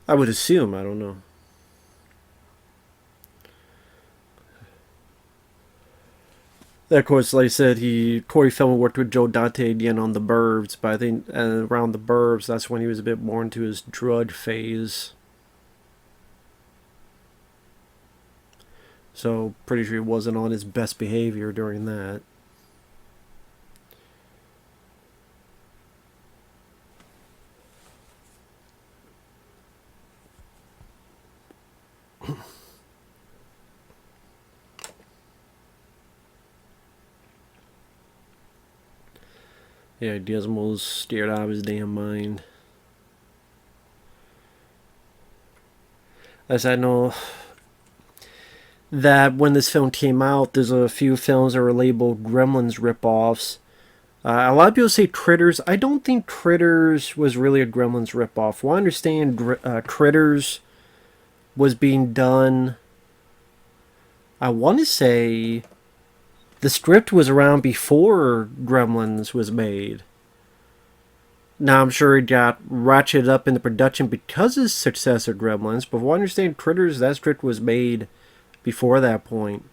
I would assume. I don't know. Of course, like I said, Corey Feldman worked with Joe Dante again on The Burbs, but I think around The Burbs, that's when he was a bit more into his drug phase. So, pretty sure he wasn't on his best behavior during that. Yeah, Gizmo's scared out of his damn mind. As I know that when this film came out, there's a few films that were labeled Gremlins ripoffs. A lot of people say Critters. I don't think Critters was really a Gremlins ripoff. Well, I understand Critters was being done. I want to say the script was around before Gremlins was made. Now, I'm sure it got ratcheted up in the production because of the success of Gremlins, but if I understand Critters, that script was made before that point.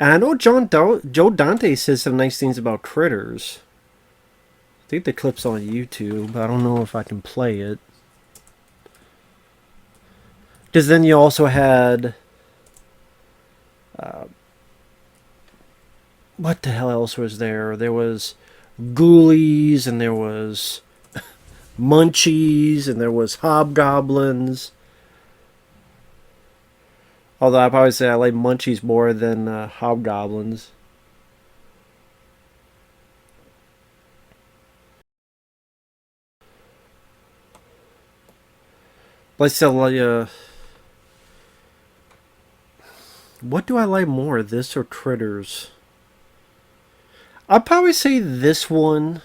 And I know Joe Dante says some nice things about Critters. I think the clip's on YouTube. I don't know if I can play it. Because then you also had... what the hell else was there? There was Ghoulies, and there was Munchies, and there was Hobgoblins. Although I'd probably say I like Munchies more than Hobgoblins. But still, what do I like more, this or Critters? I'd probably say this one.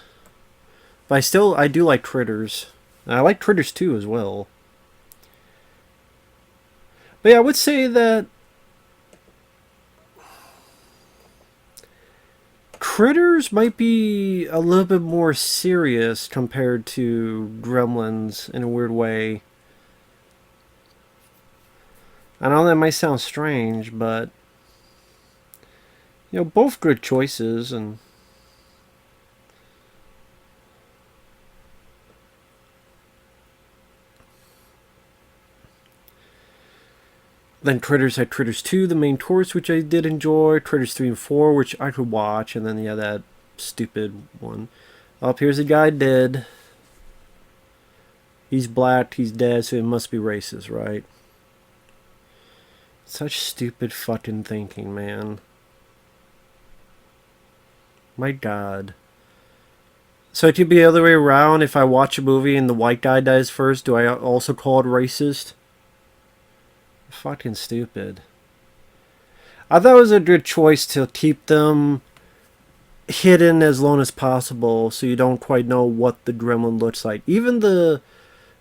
But I do like Critters. And I like Critters 2 as well. But yeah, I would say that Critters might be a little bit more serious compared to Gremlins in a weird way. I know that might sound strange, but both good choices. And then Critters had Critters 2, the main tourist, which I did enjoy. Critters 3 and 4, which I could watch. And then, yeah, that stupid one. Oh, here's a guy dead. He's black, he's dead, so it must be racist, right? Such stupid fucking thinking, man. My God. So it could be the other way around. If I watch a movie and the white guy dies first, do I also call it racist? Fucking stupid. I thought it was a good choice to keep them hidden as long as possible so you don't quite know what the gremlin looks like. Even the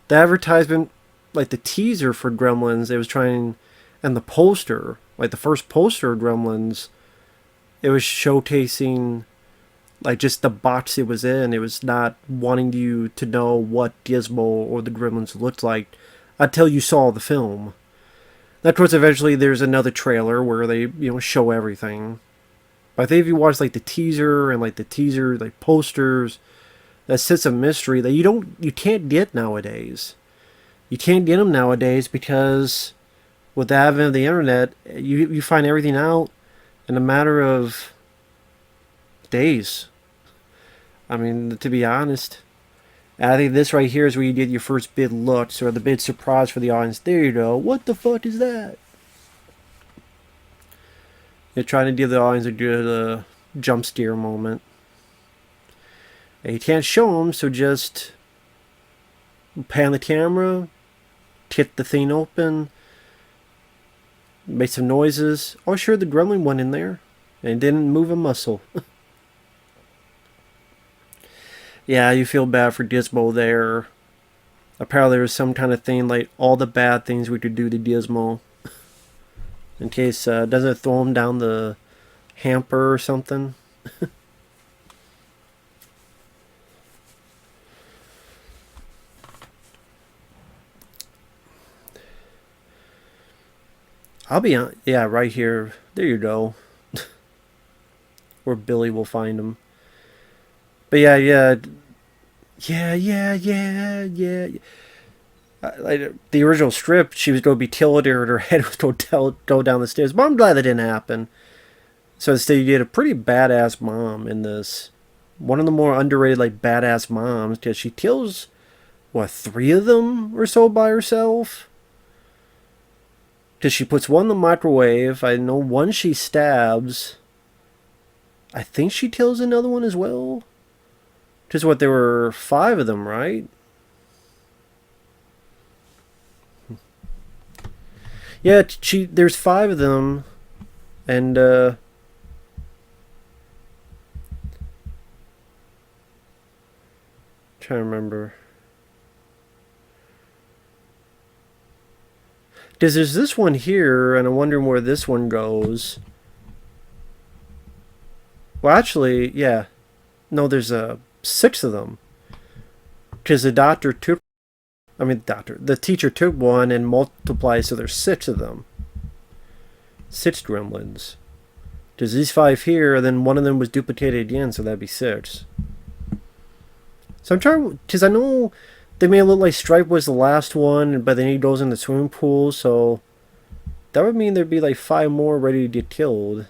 advertisement, like the teaser for Gremlins, it was trying... And the poster, like the first poster of Gremlins, it was showcasing like just the box it was in. It was not wanting you to know what Gizmo or the Gremlins looked like until you saw the film. And of course, eventually there's another trailer where they, show everything. But I think if you watch like the teaser and like the teaser like posters, that sense of mystery that you can't get nowadays. You can't get them nowadays because with the advent of the internet, you find everything out in a matter of days. I mean, to be honest. And I think this right here is where you get your first big looks or the big surprise for the audience. There you go. What the fuck is that? You're trying to give the audience a good jump scare moment. And you can't show them, so just pan the camera, kick the thing open, make some noises. Oh, sure, the gremlin went in there and didn't move a muscle. Yeah, you feel bad for Gizmo there. Apparently there was some kind of thing like all the bad things we could do to Gizmo. In case doesn't throw him down the hamper or something. I'll be on. Yeah, right here. There you go. Where Billy will find him. But yeah. Like the original script, she was going to be killed or her head was going to go down the stairs. But I'm glad that didn't happen. So instead, you get a pretty badass mom in this. One of the more underrated, like, badass moms. Because she kills, what, 3 of them or so by herself? Because she puts one in the microwave. I know one she stabs. I think she kills another one as well. Because what, there were 5 of them, right? Yeah, there's 5 of them. And, trying to remember. Because there's this one here, and I'm wondering where this one goes. Well, actually, yeah. No, there's 6 of them. Because the teacher took one and multiplied, so there's 6 of them. 6 gremlins. There's these 5 here, and then one of them was duplicated again, so that'd be 6. So I'm trying, because I know they made it look like Stripe was the last one, but then he goes in the swimming pool, so that would mean there'd be like 5 more ready to get killed.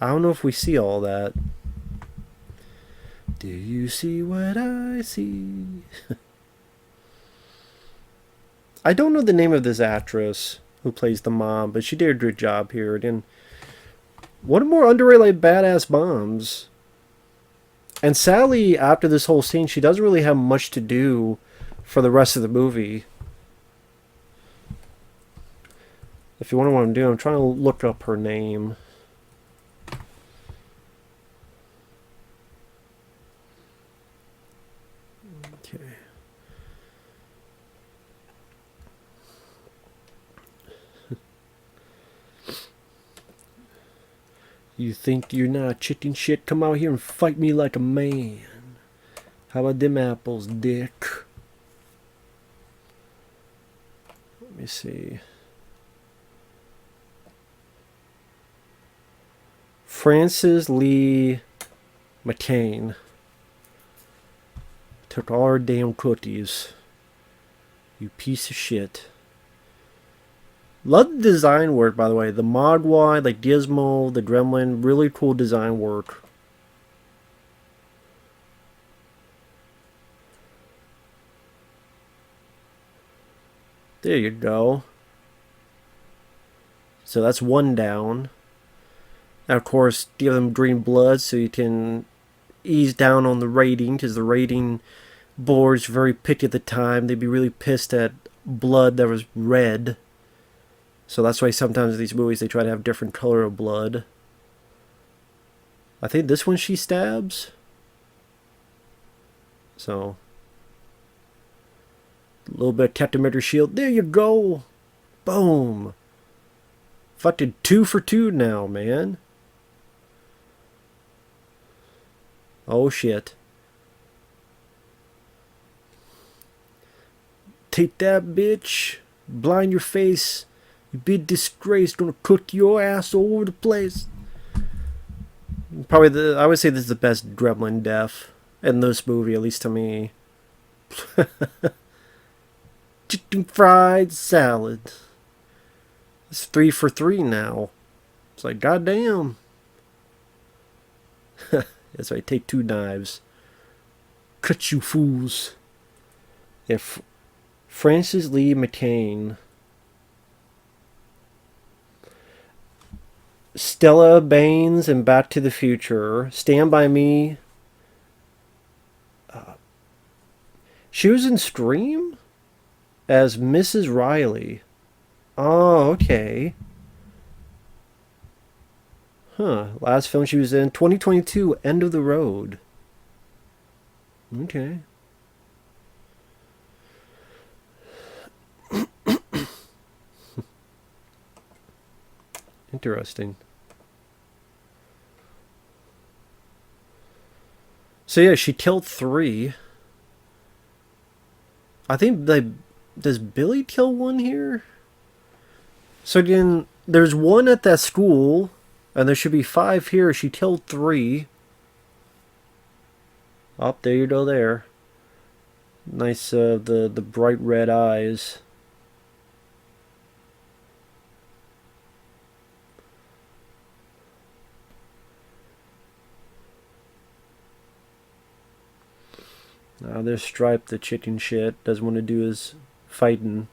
I don't know if we see all that. Do you see what I see? I don't know the name of this actress who plays the mom, but she did a good job here. And one more underrated like badass moms. And Sally, after this whole scene, she doesn't really have much to do for the rest of the movie. If you wonder what I'm doing, I'm trying to look up her name. Okay. You think you're not chicken shit? Come out here and fight me like a man. How about them apples, dick? Let me see. Frances Lee McCain. Took all our damn cookies. You piece of shit. Love the design work, by the way. The Mogwai, like Gizmo, the Gremlin, really cool design work. There you go. So that's 1 down. Now, of course, give them green blood so you can ease down on the rating, because the rating board's very picky at the time. They'd be really pissed at blood that was red. So that's why sometimes in these movies they try to have different color of blood. I think this one she stabs. So a little bit of Captain America shield. There you go. Boom. Fucking 2 for 2 now, man. Oh shit. Take that, bitch. Blind your face. You big disgrace, gonna cook your ass all over the place. Probably I would say this is the best Gremlin death in this movie, at least to me. Chicken fried salad. It's 3 for 3 now. It's like, goddamn. That's right, take 2 knives. Cut you fools. If Frances Lee McCain. Stella Baines in Back to the Future. Stand By Me. She was in Scream as Mrs. Riley. Oh, okay. Huh. Last film she was in, 2022, End of the Road. Okay. Interesting. So yeah, she killed 3. I think does Billy kill 1 here? So again, there's 1 at that school, and there should be 5 here. She killed 3. Oh, there you go there. Nice, the bright red eyes. There's Stripe, the chicken shit. Doesn't want to do his fighting.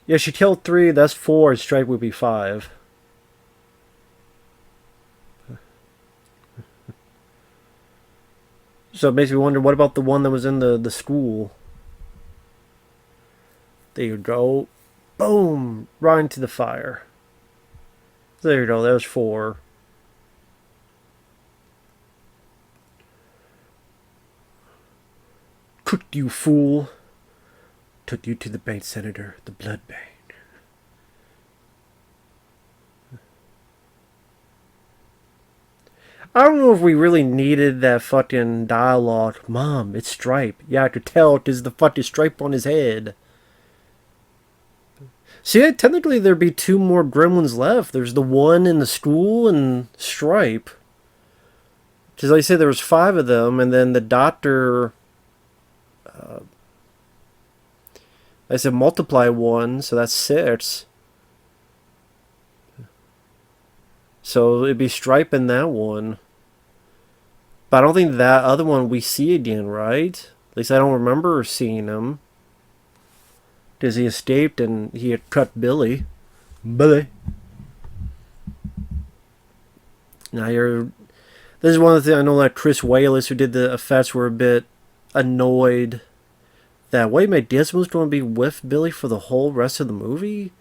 Yeah, she killed 3. That's 4. Stripe would be 5. So it makes me wonder, what about the one that was in the school? There you go. Boom! Right into the fire. There you go. There's 4. Cooked you, fool. Took you to the bank, Senator. The blood bank. I don't know if we really needed that fucking dialogue. Mom, it's Stripe. Yeah, I could tell because the fucking stripe on his head. See, technically there'd be two more Gremlins left. There's the one in the school and Stripe. Because like I said, there was 5 of them, and then the doctor. I said multiply 1, so that's 6. So it'd be Stripe in that one. But I don't think that other one we see again, right? At least I don't remember seeing him. Because he escaped and he had cut Billy. Billy. Now you're... This is one of the things I know that Chris Wallace, who did the effects, were a bit annoyed that, wait a minute, Disney's going to be with Billy for the whole rest of the movie?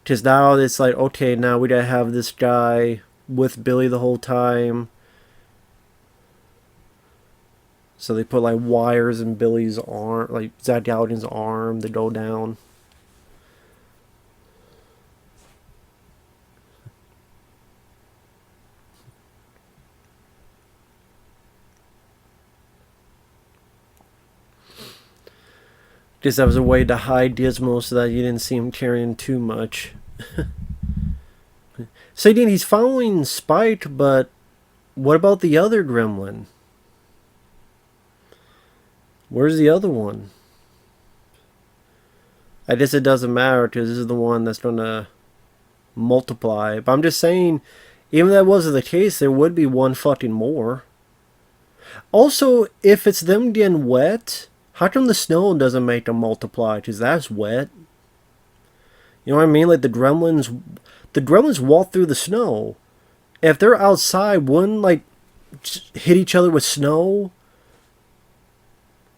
Because now it's like, okay, now we gotta have this guy with Billy the whole time. So they put like wires in Billy's arm, like Zach Galligan's arm, to go down. Guess that was a way to hide Gizmo so that you didn't see him carrying too much. So again, he's following Spike, but what about the other gremlin? Where's the other one? I guess it doesn't matter because this is the one that's going to multiply. But I'm just saying, even if that wasn't the case, there would be one fucking more. Also, if it's them getting wet, how come the snow doesn't make them multiply? Because that's wet. You know what I mean? Like the gremlins walk through the snow. If they're outside, wouldn't like hit each other with snow?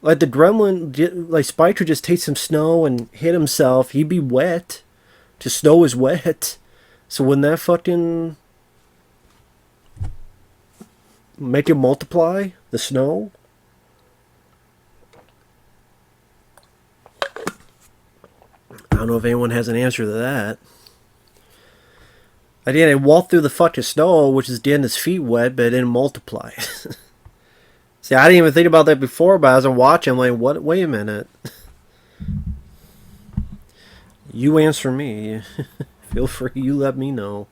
Like the gremlin, like Spiker just takes some snow and hit himself. He'd be wet. Just snow is wet. So wouldn't that fucking make it multiply the snow? I don't know if anyone has an answer to that. Again, it walked through the fucking snow, which is getting his feet wet, but it didn't multiply. See, I didn't even think about that before, but as I'm watching, I'm like, what? Wait a minute. You answer me. Feel free, you let me know.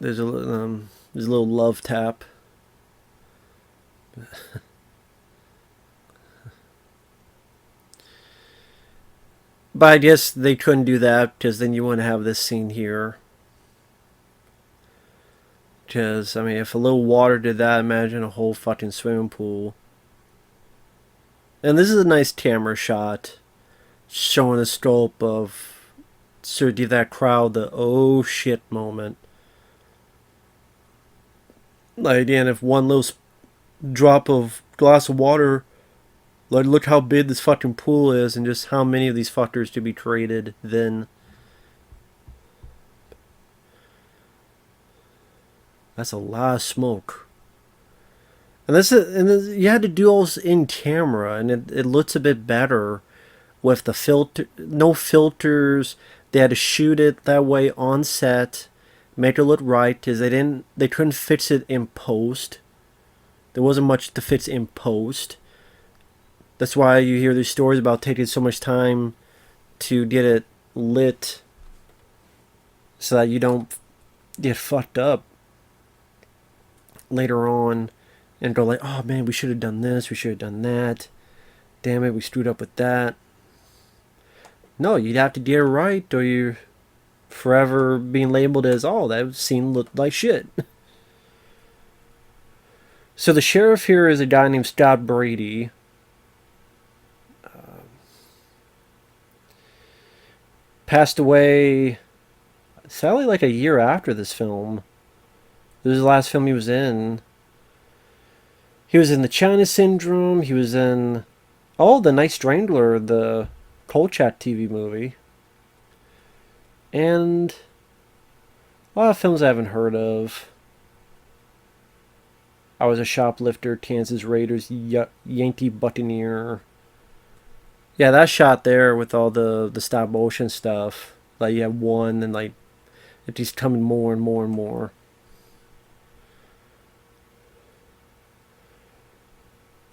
There's a little love tap. But I guess they couldn't do that because then you wouldn't have this scene here. Because, I mean, if a little water did that, imagine a whole fucking swimming pool. And this is a nice camera shot showing the scope of sort of give that crowd the oh shit moment. Like, again, if one little drop of glass of water, like, look how big this fucking pool is and just how many of these fuckers to be created then. That's a lot of smoke. And you had to do all this in camera, and it looks a bit better with the filter, no filters. They had to shoot it that way on set, make it look right, because they couldn't fix it in post. There wasn't much to fix in post. That's why you hear these stories about taking so much time to get it lit so that you don't get fucked up later on and go like, oh man, we should have done this, we should have done that. Damn it, we screwed up with that. No, you'd have to get it right or you're forever being labeled as, oh, that scene looked like shit. So the sheriff here is a guy named Scott Brady. Passed away sadly like a year after this film. This was the last film he was in. He was in The China Syndrome. He was in The Night Strangler, the Kolchak TV movie. And a lot of films I haven't heard of. I Was a Shoplifter, Kansas Raiders, Yankee Buccaneer. Yeah, that shot there with all the stop motion stuff. Like you have one and like it keeps coming more and more and more.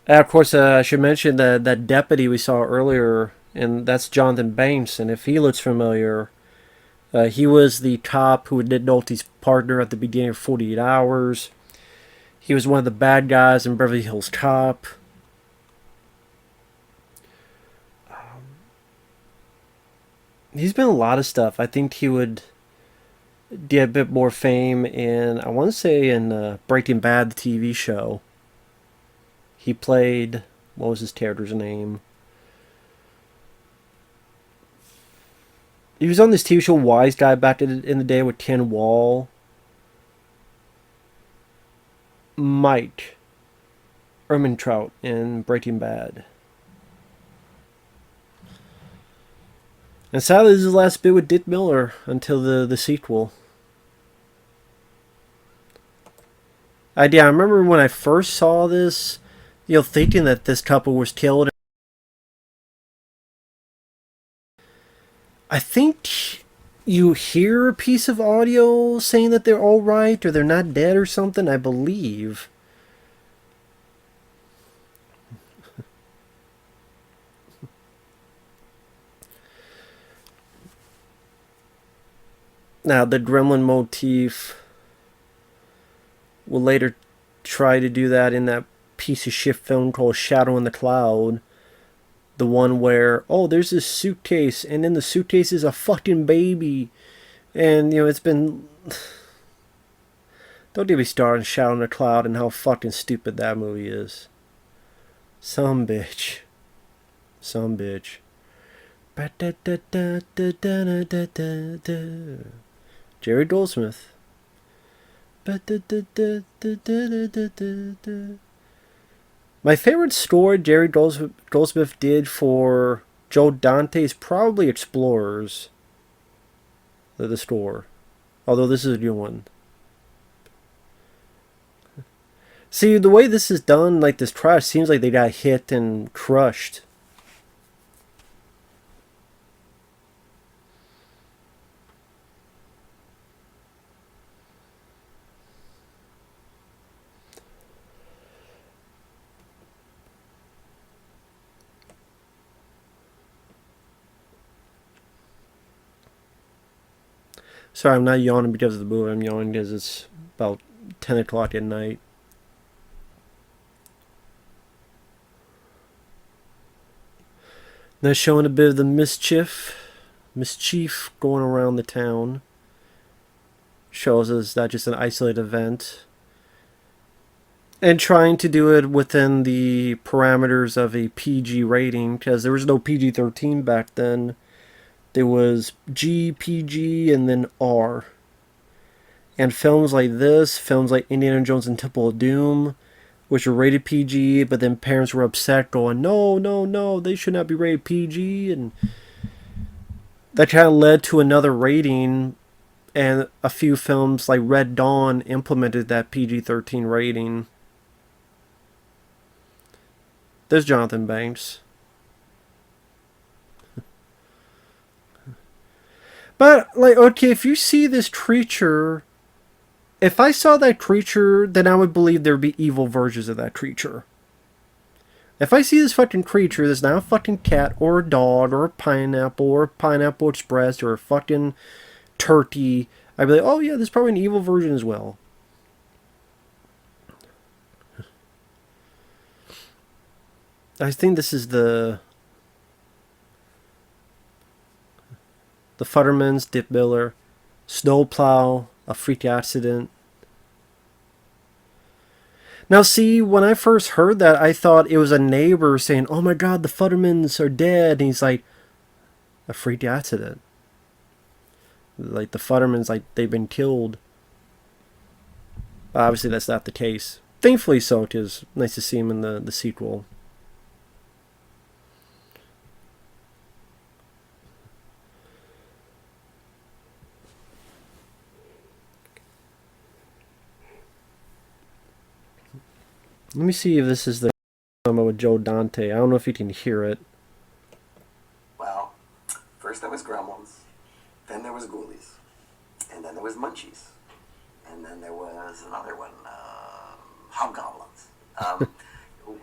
And of course, I should mention that deputy we saw earlier, and that's Jonathan Banks. And if he looks familiar, he was the cop who did Nolte's partner at the beginning of 48 Hours. He was one of the bad guys in Beverly Hills Cop. He's been in a lot of stuff. I think he would get a bit more fame in, I want to say, in Breaking Bad, the TV show. He played, what was his character's name? He was on this TV show Wise Guy back in the day with Ken Wall. Mike Ehrmantraut in Breaking Bad. And sadly, this is the last bit with Dick Miller until the sequel. I remember when I first saw this, thinking that this couple was killed. I think you hear a piece of audio saying that they're all right or they're not dead or something, I believe. Now, the gremlin motif will later try to do that in that piece of shit film called Shadow in the Cloud. The one where, oh, there's this suitcase, and in the suitcase is a fucking baby. And, it's been... Don't get me started on Shadow in the Cloud and how fucking stupid that movie is. Some bitch. Some bitch. Jerry Goldsmith. My favorite score Jerry Goldsmith did for Joe Dante is probably Explorers. The score. Although this is a new one. See, the way this is done, like this trash, seems like they got hit and crushed. Sorry, I'm not yawning because of the movie. I'm yawning because it's about 10 o'clock at night. Now showing a bit of the mischief going around the town. Shows us not just an isolated event. And trying to do it within the parameters of a PG rating, because there was no PG-13 back then. There was G, PG, and then R. And films like this, films like Indiana Jones and Temple of Doom, which were rated PG, but then parents were upset going, no, they should not be rated PG. And that kind of led to another rating, and a few films like Red Dawn implemented that PG-13 rating. There's Jonathan Banks. But, like, okay, if you see this creature, if I saw that creature, then I would believe there would be evil versions of that creature. If I see this fucking creature that's not a fucking cat or a dog or a Pineapple Express or a fucking turkey, I'd be like, oh yeah, there's probably an evil version as well. I think this is the Futtermans, Dick Miller, Snowplow, A Freak Accident. Now see, when I first heard that, I thought it was a neighbor saying, oh my god, the Futtermans are dead. And he's like, a freak accident. Like, the Futtermans, like, they've been killed. But obviously that's not the case. Thankfully so, because nice to see him in the sequel. Let me see if this is the demo with Joe Dante. I don't know if you can hear it. Well, first there was Gremlins, then there was Ghoulies, and then there was Munchies, and then there was another one, Hobgoblins.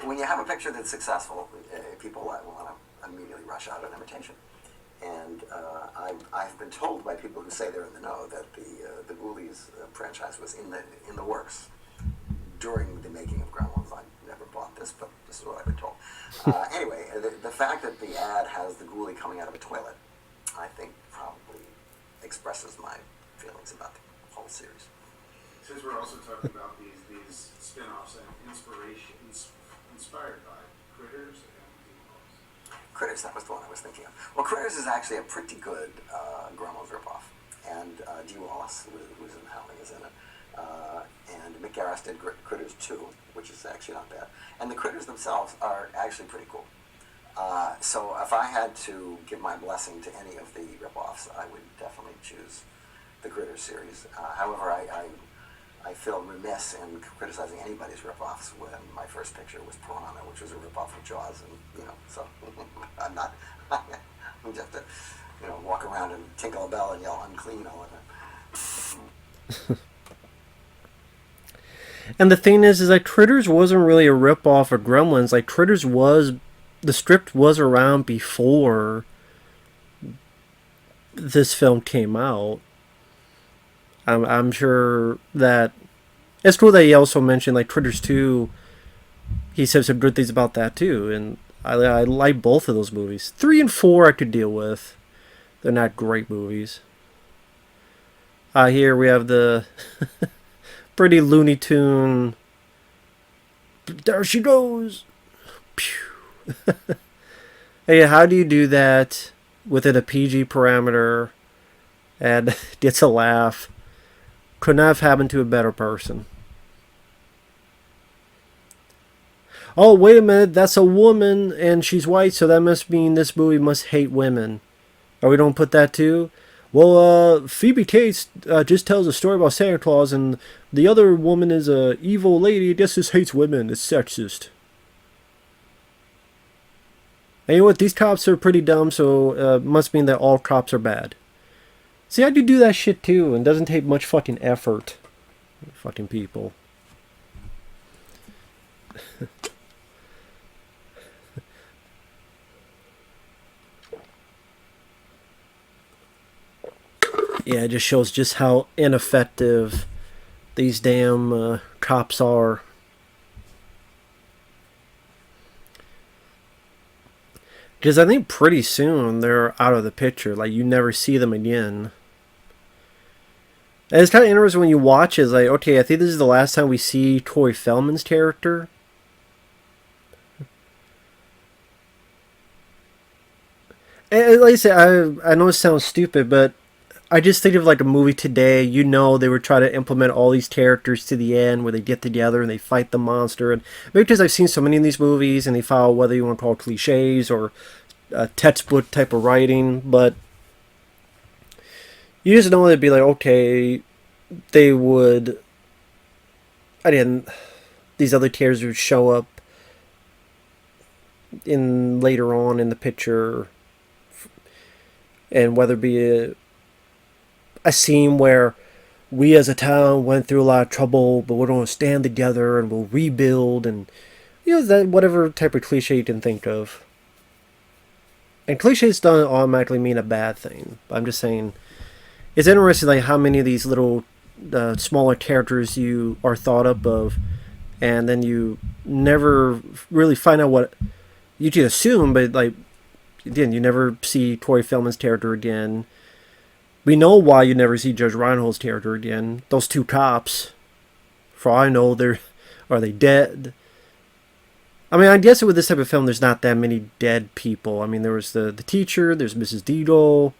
when you have a picture that's successful, people want to immediately rush out on imitation. And I've been told by people who say they're in the know that the Ghoulies franchise was in the works during the making of Gremlins. I never bought this, but this is what I've been told. Anyway, the fact that the ad has the Ghoulie coming out of a toilet, I think probably expresses my feelings about the whole series. Since we're also talking about these spin-offs and inspired by Critters and D-Walls. Critters, that was the one I was thinking of. Well, Critters is actually a pretty good Gremlins ripoff. And Dee Wallace, who's in Howling, is in it. And Mick Garris did Critters 2, which is actually not bad. And the Critters themselves are actually pretty cool. So if I had to give my blessing to any of the ripoffs, I would definitely choose the Critters series. However, I feel remiss in criticizing anybody's ripoffs when my first picture was Piranha, which was a ripoff of Jaws, and so I'm not. I'm just to walk around and tinkle a bell and yell unclean all the time. And the thing is like Critters wasn't really a ripoff of Gremlins. Like Critters the script was around before this film came out. I'm sure that it's cool that he also mentioned like Critters 2. He said some good things about that too, and I like both of those movies. 3 and 4 I could deal with. They're not great movies. Here we have the pretty Looney Tune. There she goes. Pew. Hey, how do you do that within a PG parameter and gets a laugh? Could not have happened to a better person. Oh, wait a minute, that's a woman and she's white, so that must mean this movie must hate women. Or we don't put that too? Well, Phoebe Cates just tells a story about Santa Claus, and the other woman is a evil lady. I guess this hates women. It's sexist. And you know what? These cops are pretty dumb, so must mean that all cops are bad. See, I do that shit too, and it doesn't take much fucking effort. Fucking people. Yeah, it just shows just how ineffective these damn cops are. Because I think pretty soon they're out of the picture. Like, you never see them again. And it's kind of interesting when you watch it. It's like, okay, I think this is the last time we see Corey Feldman's character. And like I said, I know it sounds stupid, but I just think of like a movie today. They would try to implement all these characters to the end where they get together and they fight the monster. And maybe because I've seen so many of these movies and they follow whether you want to call it cliches or textbook type of writing, but you just know they'd be like, okay, they would. These other characters would show up in later on in the picture, and whether it be a scene where we as a town went through a lot of trouble, but we're going to stand together and we'll rebuild, and that whatever type of cliche you can think of. And cliches don't automatically mean a bad thing. I'm just saying it's interesting like how many of these little smaller characters you are thought up of, and then you never really find out what you can assume, but like again, you never see Corey Feldman's character again. We know why you never see Judge Reinhold's character again. Those two cops, for all I know, are they dead? I mean, I guess with this type of film, there's not that many dead people. I mean, there was the teacher, there's Mrs. Deedle,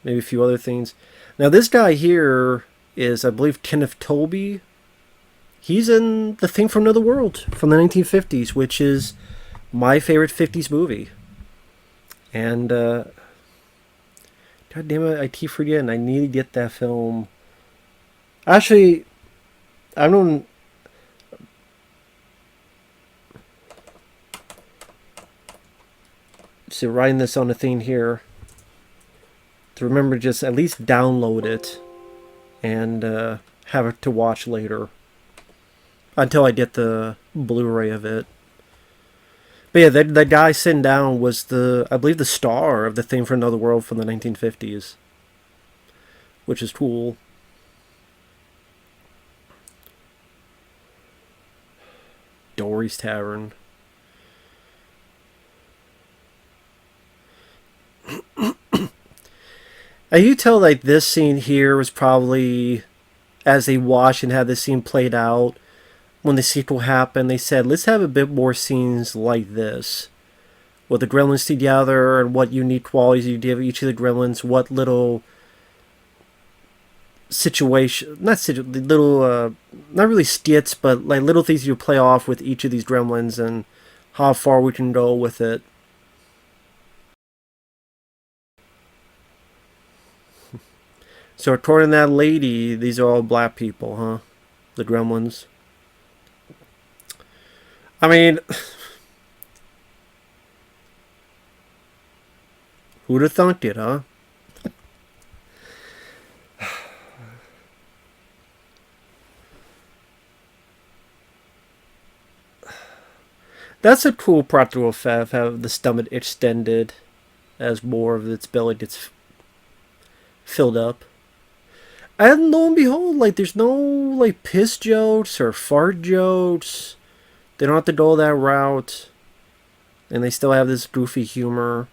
maybe a few other things. Now, this guy here is, I believe, Kenneth Tobey. He's in The Thing from Another World from the 1950s, which is my favorite 50s movie. And, God damn it, I keep forgetting. I need to get that film. Actually, I don't. So, writing this on the thing here. To remember, just at least download it and have it to watch later. Until I get the Blu ray of it. But yeah, that guy sitting down was I believe the star of the thing for Another World from the 1950s, which is cool. Dory's Tavern. And you tell like this scene here was probably as they watched and had this scene played out. When the sequel happened, they said, let's have a bit more scenes like this. With the Gremlins together and what unique qualities you give each of the Gremlins, what little situation, not really skits, but like little things you play off with each of these Gremlins and how far we can go with it. So according to that lady, these are all black people, huh? The Gremlins. I mean, who'd have thunk it, huh? That's a cool practical effect, have the stomach extended as more of its belly gets filled up. And lo and behold, like, there's no, like, piss jokes or fart jokes. They don't have to go that route. And they still have this goofy humor.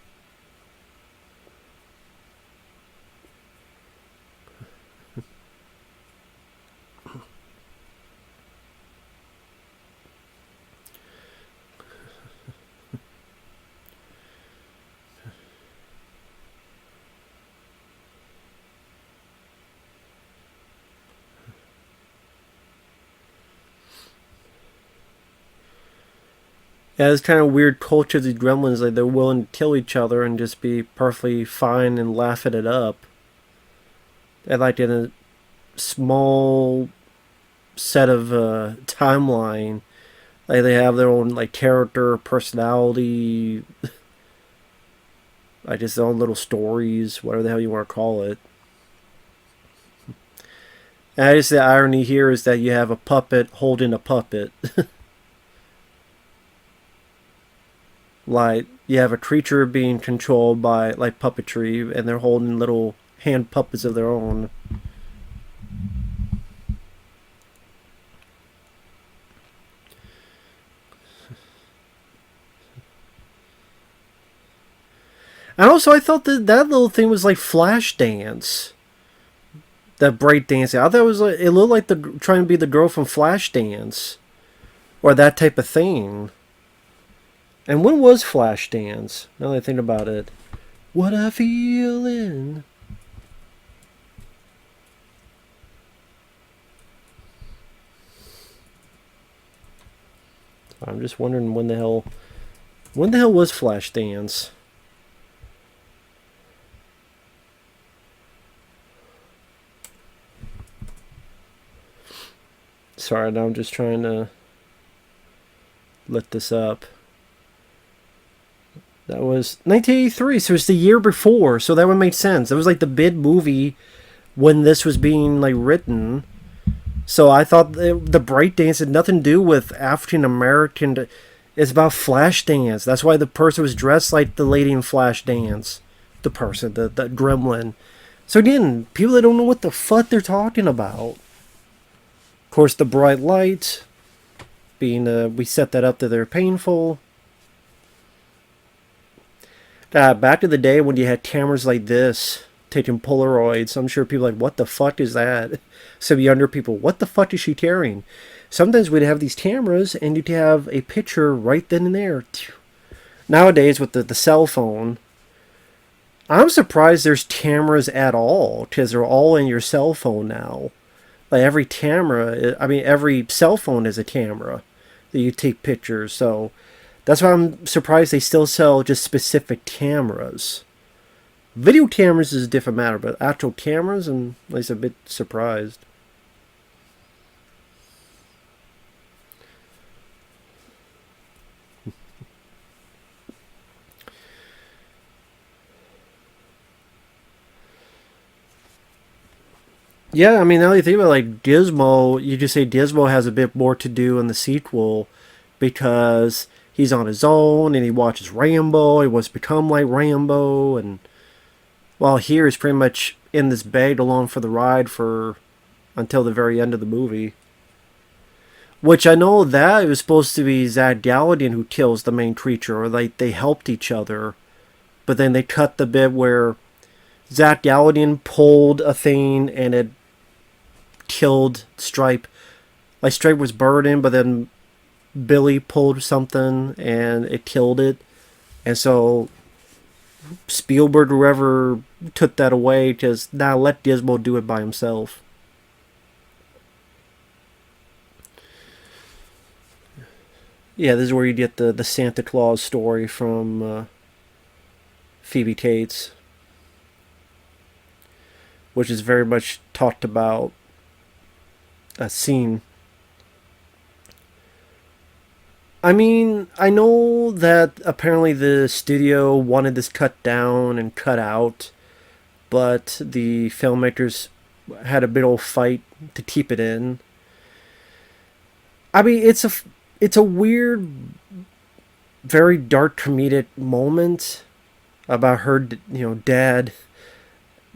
Yeah, it's kind of weird culture of these Gremlins. Like, they're willing to kill each other and just be perfectly fine and laughing it up. And like in a small set of timeline, like they have their own like character, personality, like just their own little stories, whatever the hell you want to call it. And I guess the irony here is that you have a puppet holding a puppet. Like, you have a creature being controlled by, like, puppetry, and they're holding little hand puppets of their own. And also, I thought that little thing was like Flashdance. That break dancing. I thought it was like, it looked like trying to be the girl from Flashdance. Or that type of thing. And when was Flashdance? Now that I think about it. What a feeling. I'm just wondering when the hell was Flashdance? Sorry, now I'm just trying to look this up. That was 1983, so it's the year before, so that would make sense. It was like the big movie when this was being like written. So I thought the breakdance had nothing to do with African American. It's about Flashdance. That's why the person was dressed like the lady in Flashdance. The person, the gremlin. So again, people that don't know what the fuck they're talking about. Of course, the bright lights being we set that up that they're painful. Back in the day when you had cameras like this taking Polaroids, I'm sure people are like, what the fuck is that? Some younger people, what the fuck is she carrying? Sometimes we'd have these cameras and you'd have a picture right then and there. Nowadays with the cell phone, I'm surprised there's cameras at all because they're all in your cell phone now. Like every camera, I mean every cell phone is a camera that you take pictures, so that's why I'm surprised they still sell just specific cameras. Video cameras is a different matter, but actual cameras, I'm at least a bit surprised. Yeah, I mean, now you think about like Gizmo, you just say Gizmo has a bit more to do in the sequel because he's on his own and he watches Rambo. He wants to become like Rambo, and while here he's pretty much in this bag along for the ride for until the very end of the movie. Which I know that it was supposed to be Zach Galligan who kills the main creature, or like they helped each other, but then they cut the bit where Zach Galligan pulled a thing and it killed Stripe. Like Stripe was burdened, but then Billy pulled something and it killed it. And so Spielberg, whoever, took that away, just now let Gizmo do it by himself. Yeah, this is where you get the Santa Claus story from Phoebe Cates, which is very much talked about a scene. I mean, I know that apparently the studio wanted this cut down and cut out, but the filmmakers had a big old fight to keep it in. I mean, it's a weird, very dark comedic moment about her, dad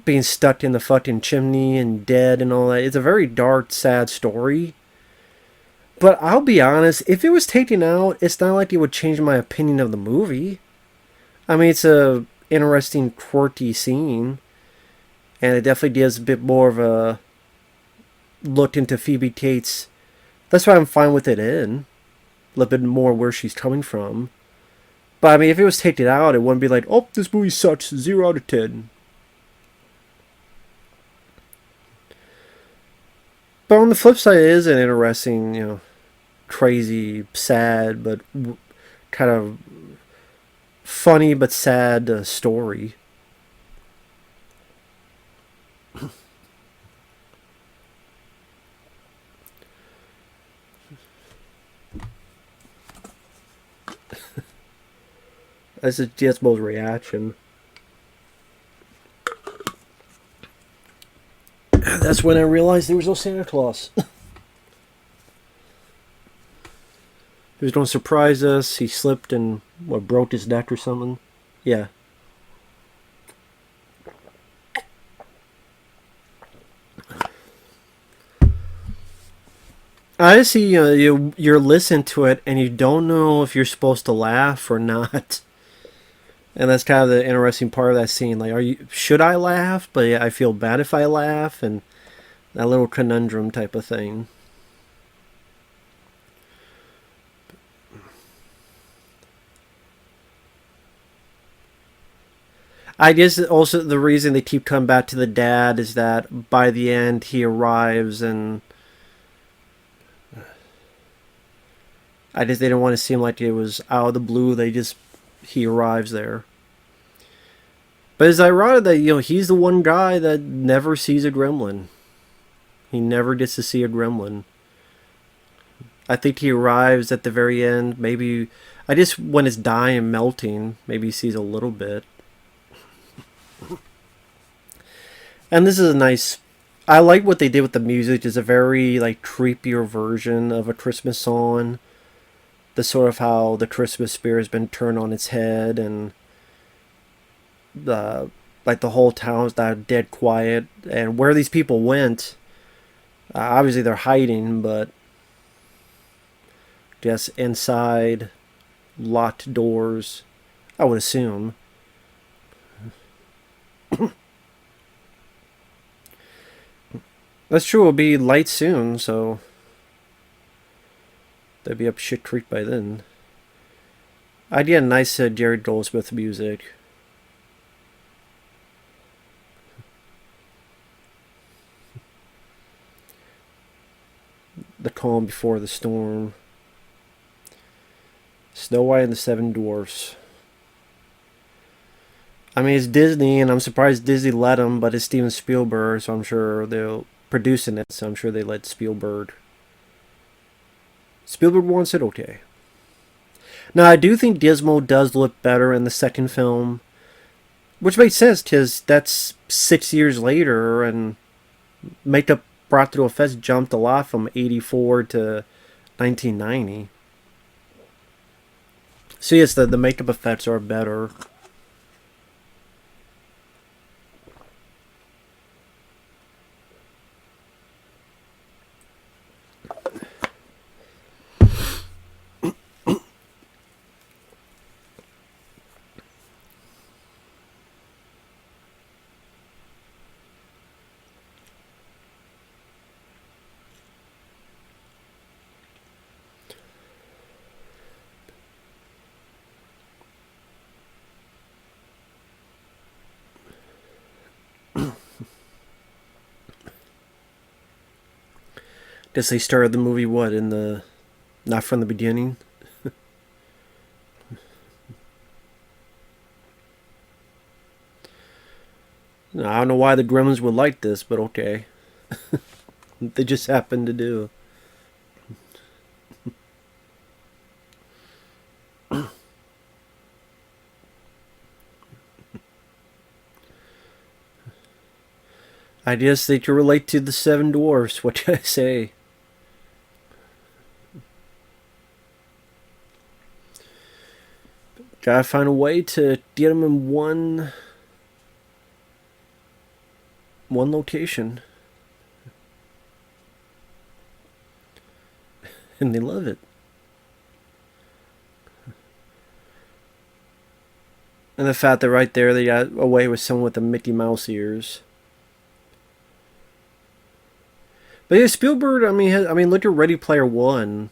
being stuck in the fucking chimney and dead and all that. It's a very dark, sad story. But I'll be honest, if it was taken out, it's not like it would change my opinion of the movie. I mean, it's a interesting, quirky scene, and it definitely gives a bit more of a look into Phoebe Cates. That's why I'm fine with it in. A little bit more where she's coming from. But I mean, if it was taken out, it wouldn't be like, oh, this movie sucks, 0 out of 10. But on the flip side, it is an interesting, crazy, sad, but kind of funny but sad story. This is Gizmo's reaction. That's when I realized there was no Santa Claus. He was going to surprise us. He slipped and broke his neck or something. Yeah. I see. You're listening to it and you don't know if you're supposed to laugh or not. And that's kind of the interesting part of that scene. Like, should I laugh? But yeah, I feel bad if I laugh, and that little conundrum type of thing. I guess also the reason they keep coming back to the dad is that by the end he arrives, and I guess they don't want to seem like it was out of the blue. He arrives there. But it's ironic that, he's the one guy that never sees a gremlin. He never gets to see a gremlin. I think he arrives at the very end. Maybe, I guess when it's dying and melting, maybe he sees a little bit. And this is a nice, I like what they did with the music. It's a very, creepier version of A Christmas Song. The sort of how the Christmas spirit has been turned on its head, and the whole town's dead quiet, and where these people went, obviously they're hiding, but guess inside, locked doors, I would assume. That's true, it'll be light soon, so they'll be up shit creek by then. I get a nice Jared Goldsmith music. The calm before the storm. Snow White and the Seven Dwarfs. I mean, it's Disney, and I'm surprised Disney let them, but it's Steven Spielberg, so I'm sure they're producing it, so I'm sure they let Spielberg. Spielberg wants it, okay. Now, I do think Gizmo does look better in the second film, which makes sense, because that's 6 years later, and makeup practical effects jumped a lot from 84 to 1990. So yes, the makeup effects are better. Guess they started the movie what in the not from the beginning. I don't know why the Gremlins would like this, but okay. They just happened to do. I guess they can relate to the Seven Dwarfs. What can I say? Gotta find a way to get them in one location, and they love it. And the fact that right there they got away with someone with the Mickey Mouse ears. But yeah, Spielberg. I mean, look at Ready Player One,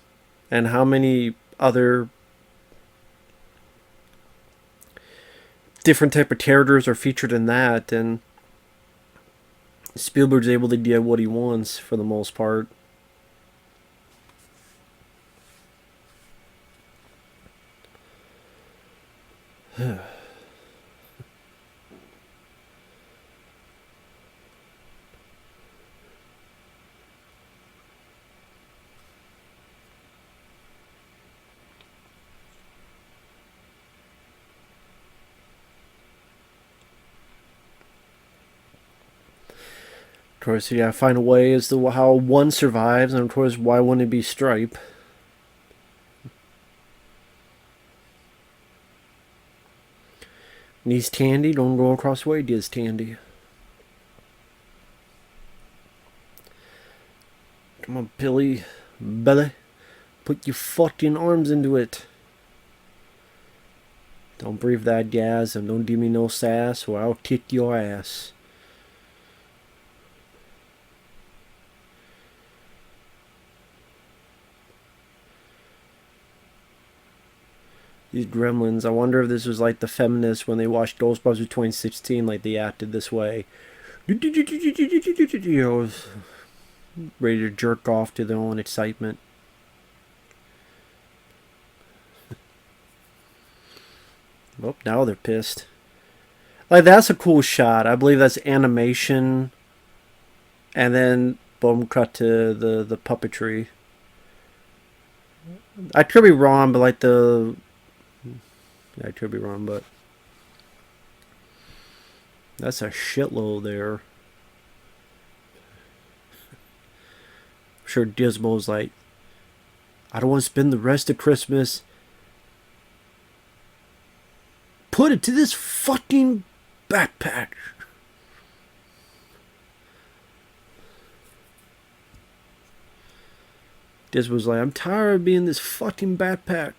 and how many other different type of characters are featured in that, and Spielberg's able to get what he wants for the most part. Of course, you gotta find a way as to how one survives, and of course, why wouldn't it be Stripe? Needs Tandy, don't go across the way, gives Tandy. Come on, Billy. Belly. Put your fucking arms into it. Don't breathe that gas, and don't give me no sass, or I'll kick your ass. These Gremlins, I wonder if this was like the feminists when they watched Ghostbusters 2016, like they acted this way. You know, ready to jerk off to their own excitement. Oh, now they're pissed. Like, that's a cool shot. I believe that's animation. And then, boom, cut to the puppetry. I could be wrong, but like I could be wrong, but that's a shitload there. I'm sure Dismal's like, I don't want to spend the rest of Christmas. Put it to this fucking backpack. Dismal's like, I'm tired of being this fucking backpack.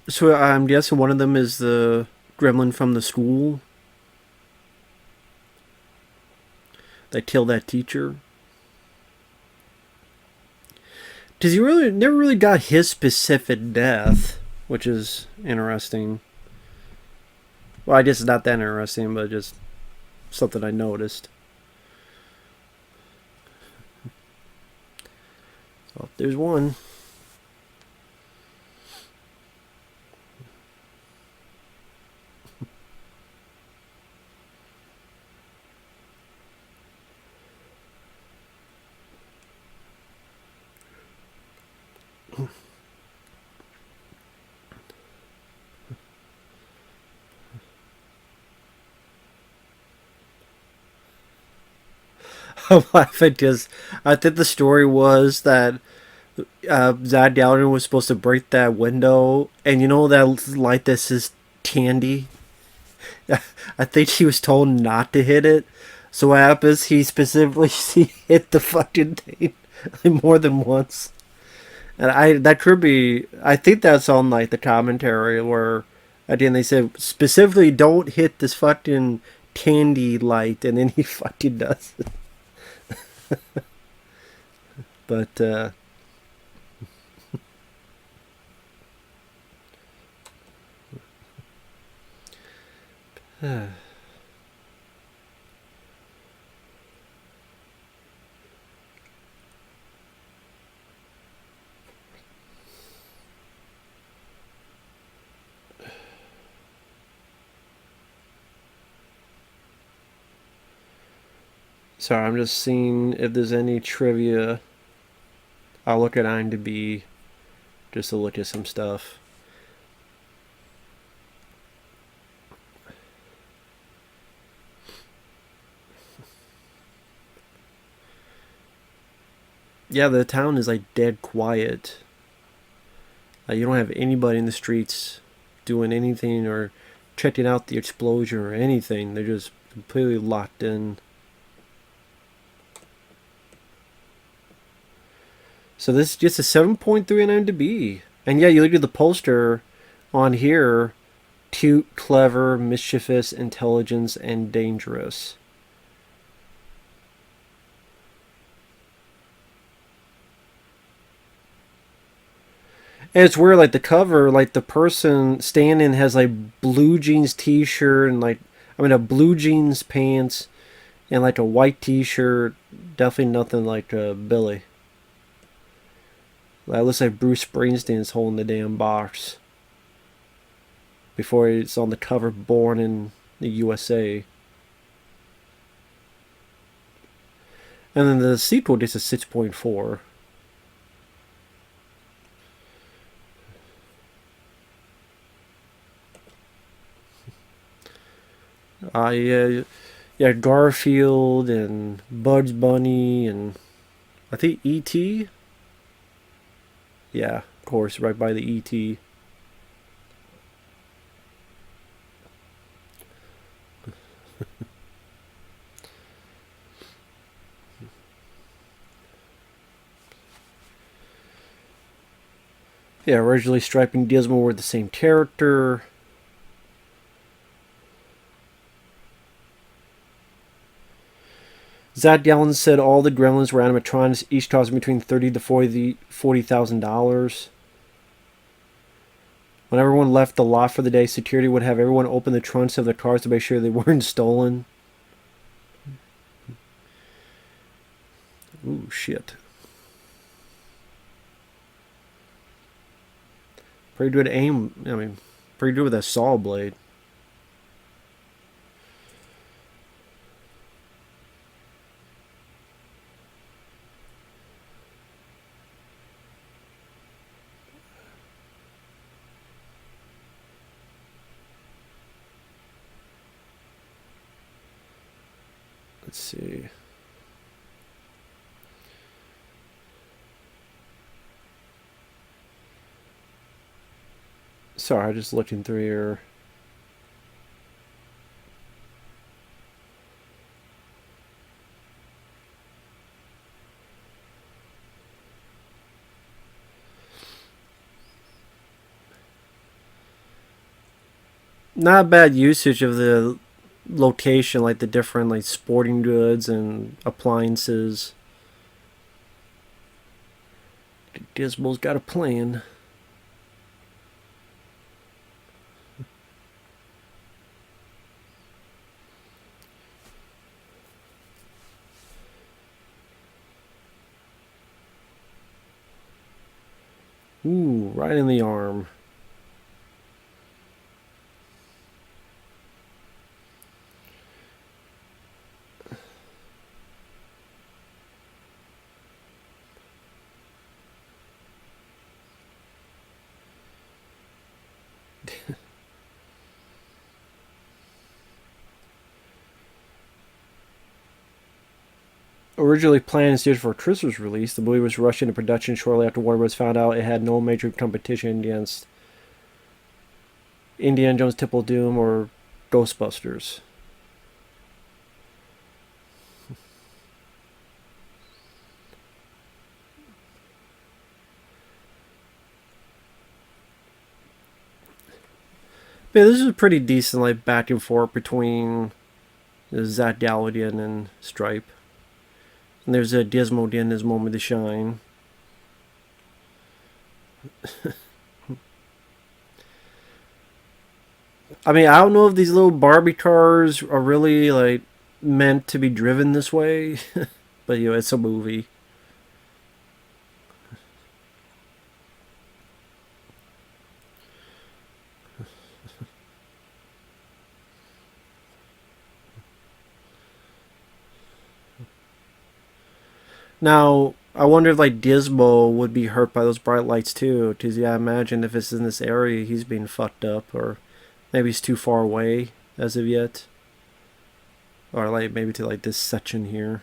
So I'm guessing one of them is the gremlin from the school that killed that teacher. Because he really never really got his specific death, which is interesting. Well, I guess it's not that interesting, but just something I noticed. Oh, there's one. I'm laughing because I think the story was that Zad Downer was supposed to break that window, and you know that light that says Tandy? I think he was told not to hit it. So what happens? He specifically he hit the fucking thing like, more than once. And I that could be. I think that's on like the commentary where at the end they said specifically don't hit this fucking candy light, and then he fucking does it. But sorry, I'm just seeing if there's any trivia. I'll look at IMDb just to look at some stuff. Yeah, the town is like dead quiet. You don't have anybody in the streets doing anything or checking out the explosion or anything. They're just completely locked in. So this is just a 7.3 on IMDb. And yeah, you look at the poster on here. Cute, clever, mischievous, intelligence, and dangerous. And it's weird, like the cover, like the person standing has like blue jeans t-shirt and a blue jeans pants and like a white t-shirt. Definitely nothing like Billy. That looks like Bruce Springsteen's holding the damn box before it's on the cover, born in the USA. And then the sequel gets a 6.4. Yeah, Garfield and Bugs Bunny and I think E.T. Yeah, of course, right by the E.T. Yeah, originally Stripe and Gizmo were the same character. Zach Gallen said all the Gremlins were animatronics, each costing between $30,000 to $40,000. When everyone left the lot for the day, security would have everyone open the trunks of their cars to make sure they weren't stolen. Ooh, shit. Pretty good aim. I mean, pretty good with that saw blade. Let's see. Sorry, just looking through here. Not bad usage of the location, like the different like sporting goods and appliances. Gizmo's got a plan. Ooh, right in the arm. Originally planned and staged for a Christmas release, the movie was rushed into production shortly after Warner Bros. Found out it had no major competition against Indiana Jones Temple of Doom or Ghostbusters. But this is a pretty decent like back and forth between Zach Galligan and Stripe. And there's a Dismo getting his moment to shine. I mean, I don't know if these little Barbie cars are really like meant to be driven this way, but you know, it's a movie. Now, I wonder if like Dismo would be hurt by those bright lights too. Because yeah, I imagine if it's in this area, he's being fucked up, or maybe he's too far away as of yet, or like maybe to like this section here.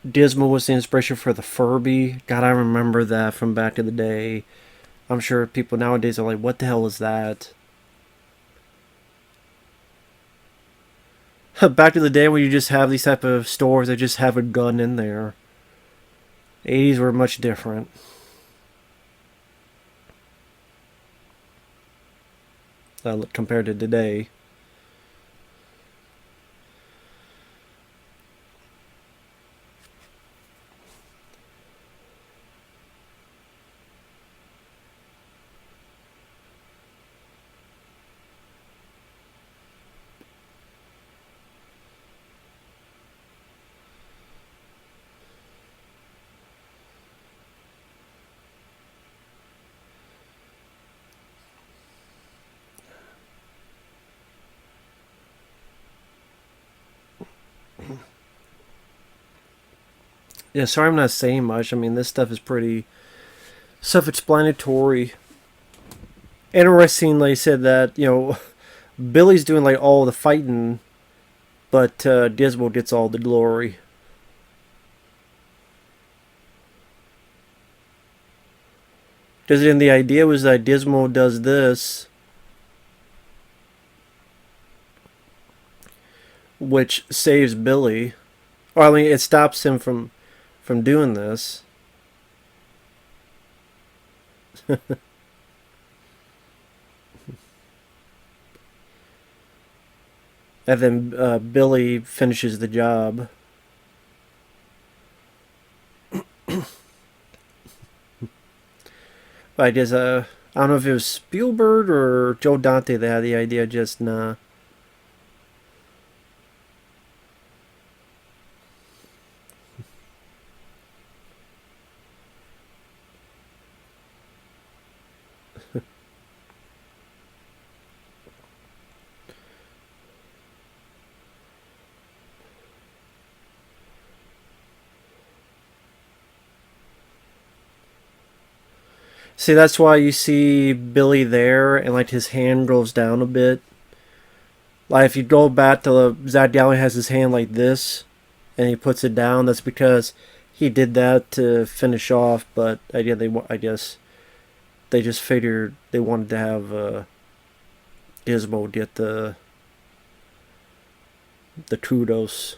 Dismo was the inspiration for the Furby. God, I remember that from back in the day. I'm sure people nowadays are like, what the hell is that? Back in the day when you just have these type of stores that just have a gun in there. 80s were much different. Compared to today. Yeah, sorry I'm not saying much. I mean, this stuff is pretty self-explanatory. Interesting, like I said, that, you know, Billy's doing like all the fighting, but Dismo gets all the glory. Because then the idea was that Dismo does this, which saves Billy. Or I mean, it stops him from doing this. And then Billy finishes the job. I guess I don't know if it was Spielberg or Joe Dante that had the idea. Just nah. See, that's why you see Billy there, and like his hand goes down a bit. Like if you go back to Zach Galligan has his hand like this, and he puts it down. That's because he did that to finish off. But I guess they just figured they wanted to have Gizmo get the kudos.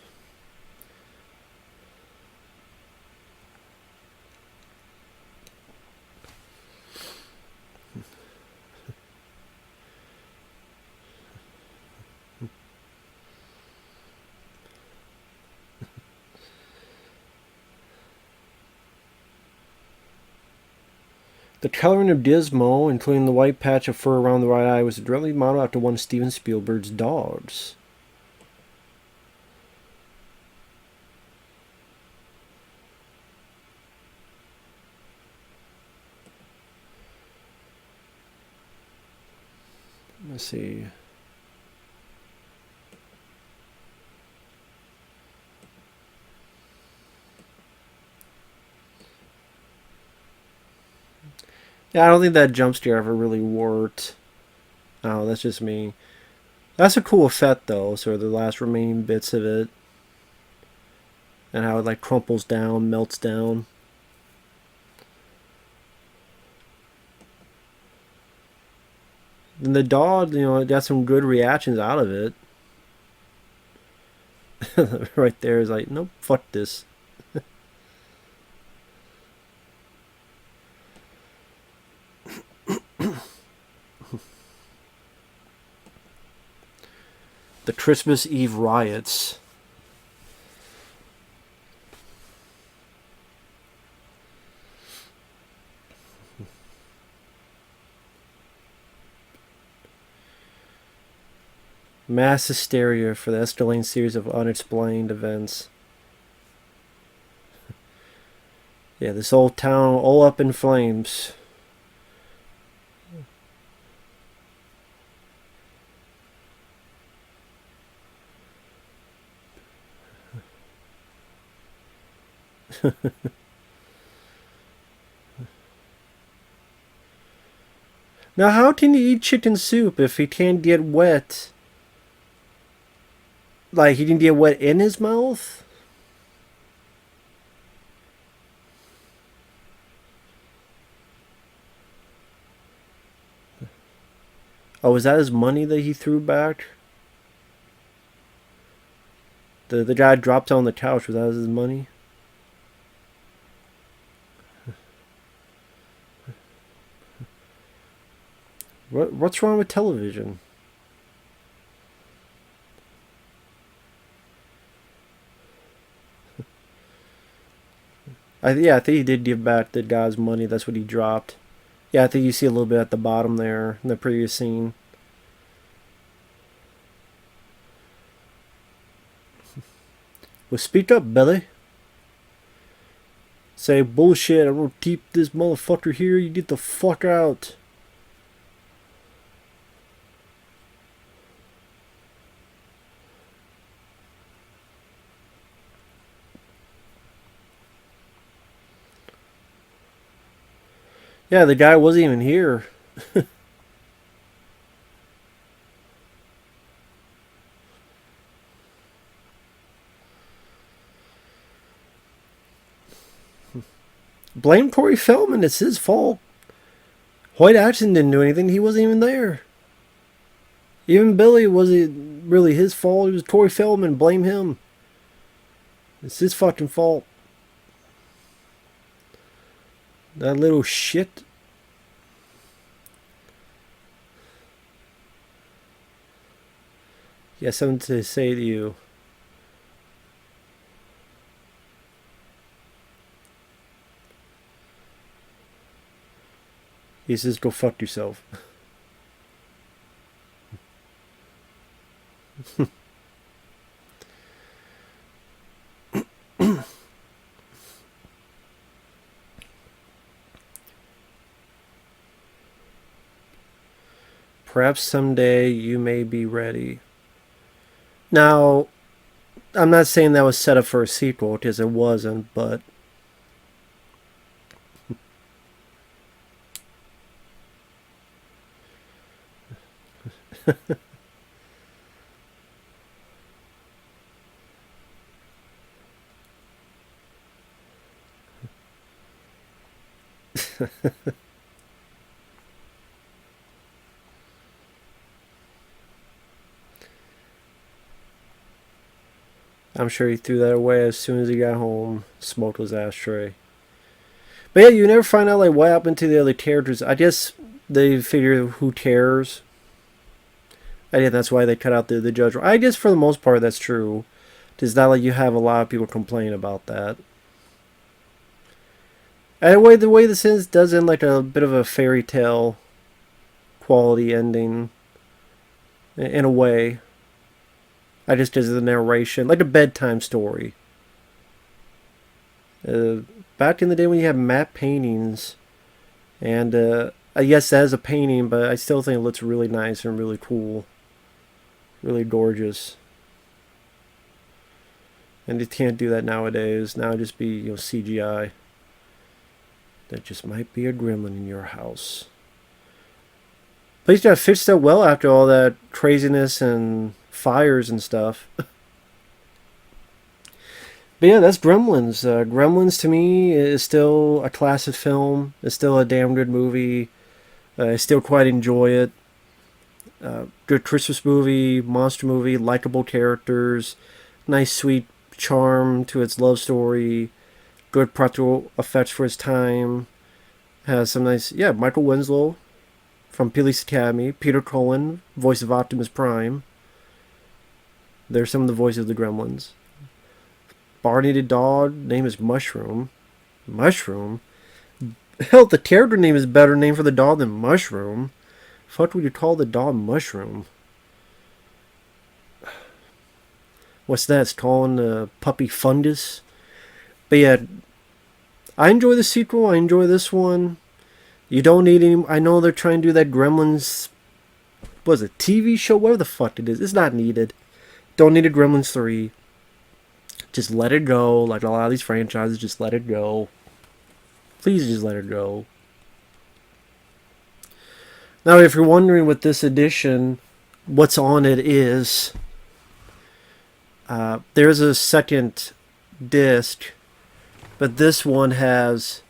The coloring of Dismo, including the white patch of fur around the right eye, was directly modeled after one of Steven Spielberg's dogs. Let's see. Yeah, I don't think that jump scare ever really worked. Oh, that's just me. That's a cool effect though, sort of the last remaining bits of it. And how it like crumples down, melts down. And the dog, it got some good reactions out of it. Right there is like, nope, fuck this. The Christmas Eve riots. Mass hysteria for the escalating series of unexplained events. Yeah, this old town all up in flames. Now, how can he eat chicken soup if he can't get wet? Like, he didn't get wet in his mouth? Oh, was that his money that he threw back? The guy dropped on the couch. Was that his money? What's wrong with television? I think he did give back the guy's money. That's what he dropped. Yeah, I think you see a little bit at the bottom there in the previous scene. Well, speak up, Billy. Say bullshit. I'm gonna keep this motherfucker here. You get the fuck out. Yeah, the guy wasn't even here. Blame Corey Feldman. It's his fault. Hoyt Axton didn't do anything. He wasn't even there. Even Billy wasn't really his fault. It was Corey Feldman. Blame him. It's his fucking fault. That little shit. He has something to say to you. He says, go fuck yourself. Perhaps someday you may be ready. Now, I'm not saying that was set up for a sequel, because it wasn't, but... I'm sure he threw that away as soon as he got home, smoked his ashtray. But yeah, you never find out like what happened to the other characters. I guess they figure who cares. I guess that's why they cut out the judge. I guess for the most part that's true. It's not like you have a lot of people complain about that. And the way this ends does end like a bit of a fairy tale quality ending. In a way. I just because of the narration. Like a bedtime story. Back in the day when you had matte paintings. And yes, that is a painting, but I still think it looks really nice and really cool. Really gorgeous. And you can't do that nowadays. Now it'd just be CGI. There just might be a gremlin in your house. Place got fixed up well after all that craziness and fires and stuff. But yeah, that's Gremlins. Gremlins to me is still a classic film. It's still a damn good movie. I still quite enjoy it. Good Christmas movie, monster movie, likable characters, nice sweet charm to its love story, good practical effects for its time. Has some nice, yeah, Michael Winslow from Police Academy, Peter Cullen, voice of Optimus Prime. There's some of the voices of the Gremlins. Barney the dog, name is Mushroom. Mushroom? Hell, the character name is a better name for the dog than Mushroom. Fuck would you call the dog Mushroom? What's that? It's calling the puppy Fungus. But yeah, I enjoy the sequel. I enjoy this one. You don't need any... I know they're trying to do that Gremlins... What is it? TV show? Whatever the fuck it is. It's not needed. Don't need a Gremlins 3. Just let it go. Like a lot of these franchises, just let it go. Please just let it go. Now, if you're wondering what this edition, what's on it is, there's a second disc, but this one has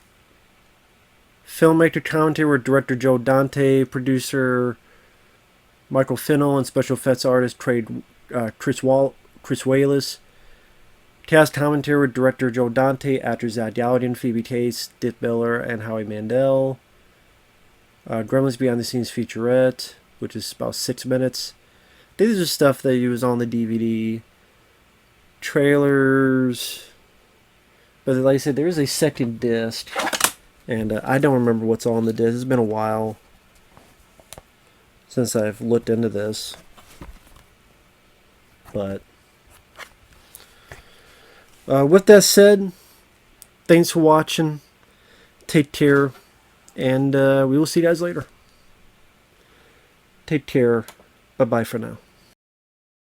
filmmaker commentary with director Joe Dante, producer Michael Fennell, and special effects artist Chris Wallace. Cast commentary with director Joe Dante, actors Zach Galligan, Phoebe Cates, Dick Miller, and Howie Mandel. Gremlins Behind the Scenes featurette, which is about 6 minutes. These are stuff that was on the DVD. Trailers. But like I said, there is a second disc. And I don't remember what's on the disc. It's been a while since I've looked into this. But with that said, thanks for watching. Take care. And we will see you guys later. Take care. Bye-bye for now.